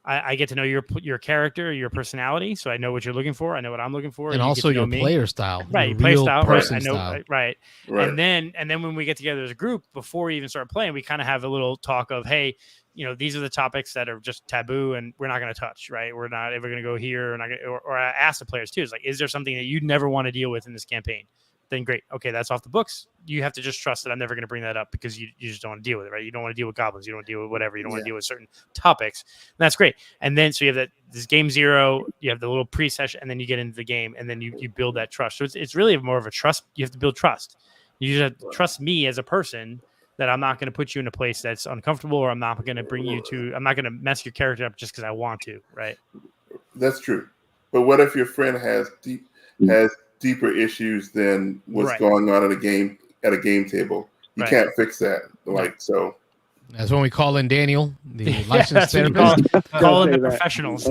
I get to know your character, your personality. So I know what you're looking for. I know what I'm looking for. And also your player style. Right. Your Player real style. person Right. I know. style. Right. And then when we get together as a group, before we even start playing, we kind of have a little talk of, hey, these are the topics that are just taboo and we're not going to touch, right? We're not ever going to go here. Or I ask the players too. It's like, is there something that you'd never want to deal with in this campaign? Then great. Okay, that's off the books. You have to just trust that I'm never going to bring that up because you just don't want to deal with it, right? You don't want to deal with goblins. You don't want to deal with whatever. You don't want to deal with certain topics. And that's great. And then so you have this game zero, you have the little pre-session, and then you get into the game, and then you build that trust. So it's really more of a trust. You have to build trust. You just have to trust me as a person that I'm not going to put you in a place that's uncomfortable, or I'm not going to mess your character up just because I want to, right? That's true. But what if your friend has deeper issues than what's going on at a game table? You can't fix that. So that's when we call in Daniel, the licensed therapist. Call in the professionals.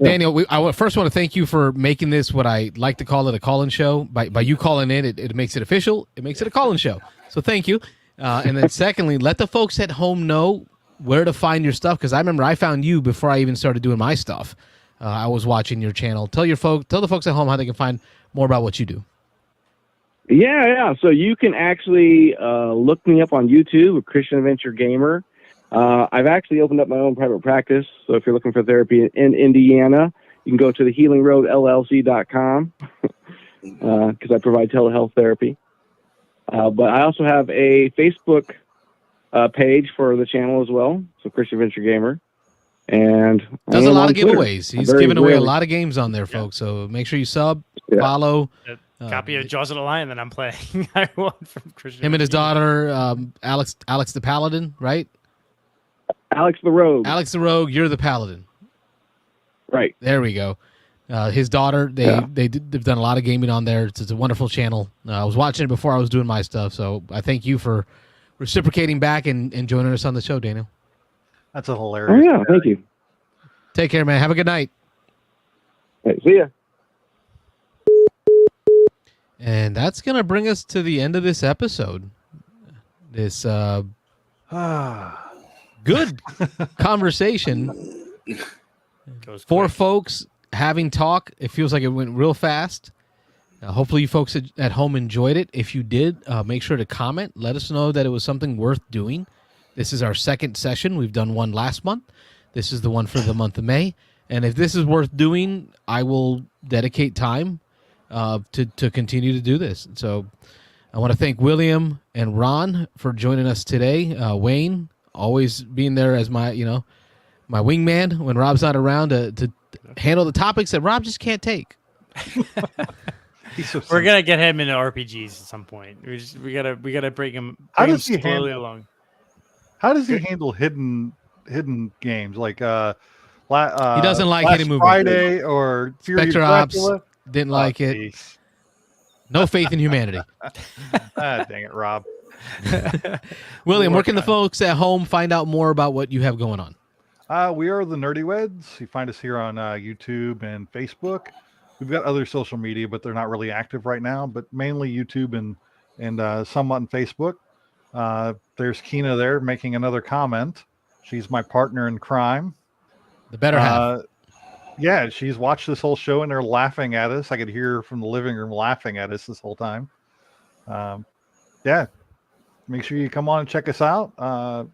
Daniel, I first want to thank you for making this what I like to call it, a call-in show. By you calling in, it makes it official. It makes it a call-in show. So thank you. And then secondly, let the folks at home know where to find your stuff, because I remember I found you before I even started doing my stuff. I was watching your channel. Tell the folks at home how they can find more about what you do. Yeah. So you can actually look me up on YouTube, Christian Adventure Gamer. I've actually opened up my own private practice. So if you're looking for therapy in Indiana, you can go to thehealingroadllc.com because I provide telehealth therapy. But I also have a Facebook page for the channel as well. So Christian Adventure Gamer. And does a lot of giveaways. He's giving away a lot of games on there, folks. So make sure you sub, follow. Copy of Jaws of the Lion that I'm playing. I want from Christian. Him and his daughter, Alex the Paladin, right? Alex the Rogue. Alex the Rogue, you're the Paladin. Right. There we go. His daughter, they've done a lot of gaming on there. It's a wonderful channel. I was watching it before I was doing my stuff, so I thank you for reciprocating back and joining us on the show, Daniel. That's a hilarious. Oh, yeah, thank you. Take care, man. Have a good night. Hey, see ya. And that's going to bring us to the end of this episode. This good conversation. Four folks having talk. It feels like it went real fast. Hopefully you folks at home enjoyed it. If you did, make sure to comment. Let us know that it was something worth doing. This is our second session. We've done one last month. This is the one for the month of May. And if this is worth doing, I will dedicate time to continue to do this. So I want to thank William and Ron for joining us today. Wayne, always being there as my wingman when Rob's not around to handle the topics that Rob just can't take. We're gonna get him into RPGs at some point. We gotta bring him slowly along. How does he handle hidden games like he doesn't like hidden movies. Friday or Spectre Ops didn't like it. No faith in humanity. Dang it, Rob. William, where can the folks at home find out more about what you have going on? We are the Nerdyweds. You find us here on YouTube and Facebook. We've got other social media, but they're not really active right now. But mainly YouTube and somewhat on Facebook. There's Kina there making another comment. She's my partner in crime. The better half. Yeah, she's watched this whole show and they're laughing at us. I could hear her from the living room laughing at us this whole time. Yeah, make sure you come on and check us out.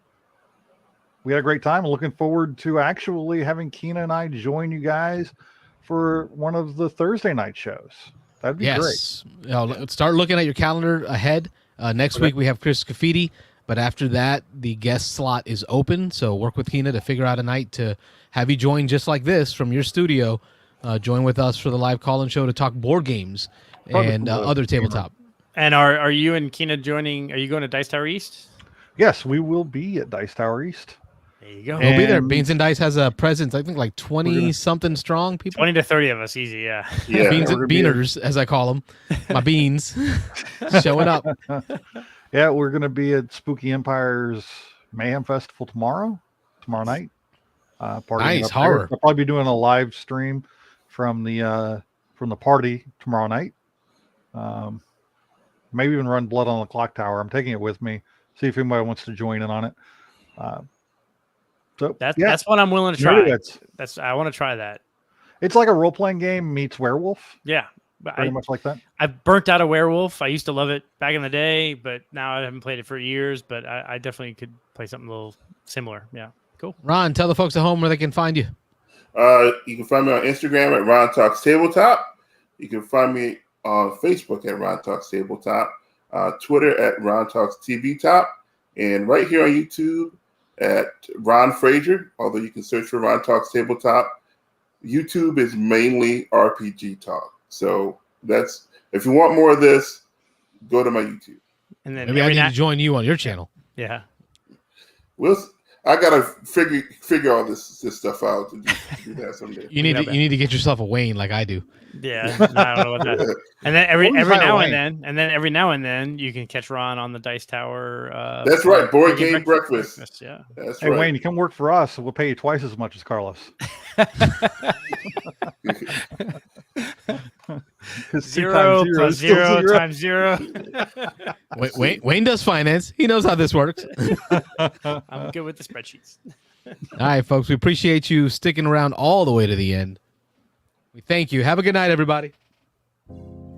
We had a great time. I'm looking forward to actually having Kina and I join you guys for one of the Thursday night shows. That'd be great. Let's start looking at your calendar ahead. Next week we have Chris Graffiti, but after that the guest slot is open. So work with Kina to figure out a night to have you join just like this from your studio. Join with us for the live call-in show to talk board games and other tabletop. And are you and Kina joining? Are you going to Dice Tower East? Yes, we will be at Dice Tower East. There you go. We'll be there. Beans and Dice has a presence, I think, like 20-something strong people. 20 to 30 of us, easy, yeah. Beans and Beaners, as I call them. My beans showing up. Yeah, we're going to be at Spooky Empire's Mayhem Festival tomorrow night. Nice, horror. I'll probably be doing a live stream from the party tomorrow night. Maybe even run Blood on the Clock Tower. I'm taking it with me. See if anybody wants to join in on it. So that's what I'm willing to try. I want to try that. It's like a role playing game meets werewolf. Yeah, pretty much like that. I've burnt out a werewolf. I used to love it back in the day, but now I haven't played it for years. But I definitely could play something a little similar. Yeah, cool. Ron, tell the folks at home where they can find you. You can find me on Instagram at Ron Talks Tabletop. You can find me on Facebook at Ron Talks Tabletop. Twitter at Ron Talks TV Top, and right here on YouTube at Ron Frazier, although you can search for Ron Talks Tabletop. YouTube is mainly RPG talk. So that's, if you want more of this, go to my YouTube. And then maybe I need to join you on your channel. Yeah. I gotta figure all this stuff out to do that someday. You need to get yourself a Wayne like I do. Yeah, I don't know what that is. And then every now and then, you can catch Ron on the Dice Tower. That's right, board game breakfast. Yeah, that's right. Hey Wayne, you come work for us, and we'll pay you twice as much as Carlos. 0 plus 0 times 0. Wayne does finance. He knows how this works. I'm good with the spreadsheets. All right, folks. We appreciate you sticking around all the way to the end. We thank you. Have a good night, everybody.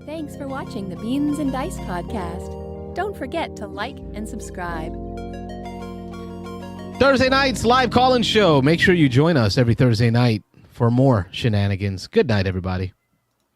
Thanks for watching the Beans and Dice podcast. Don't forget to like and subscribe. Thursday night's live call-in show. Make sure you join us every Thursday night for more shenanigans. Good night, everybody.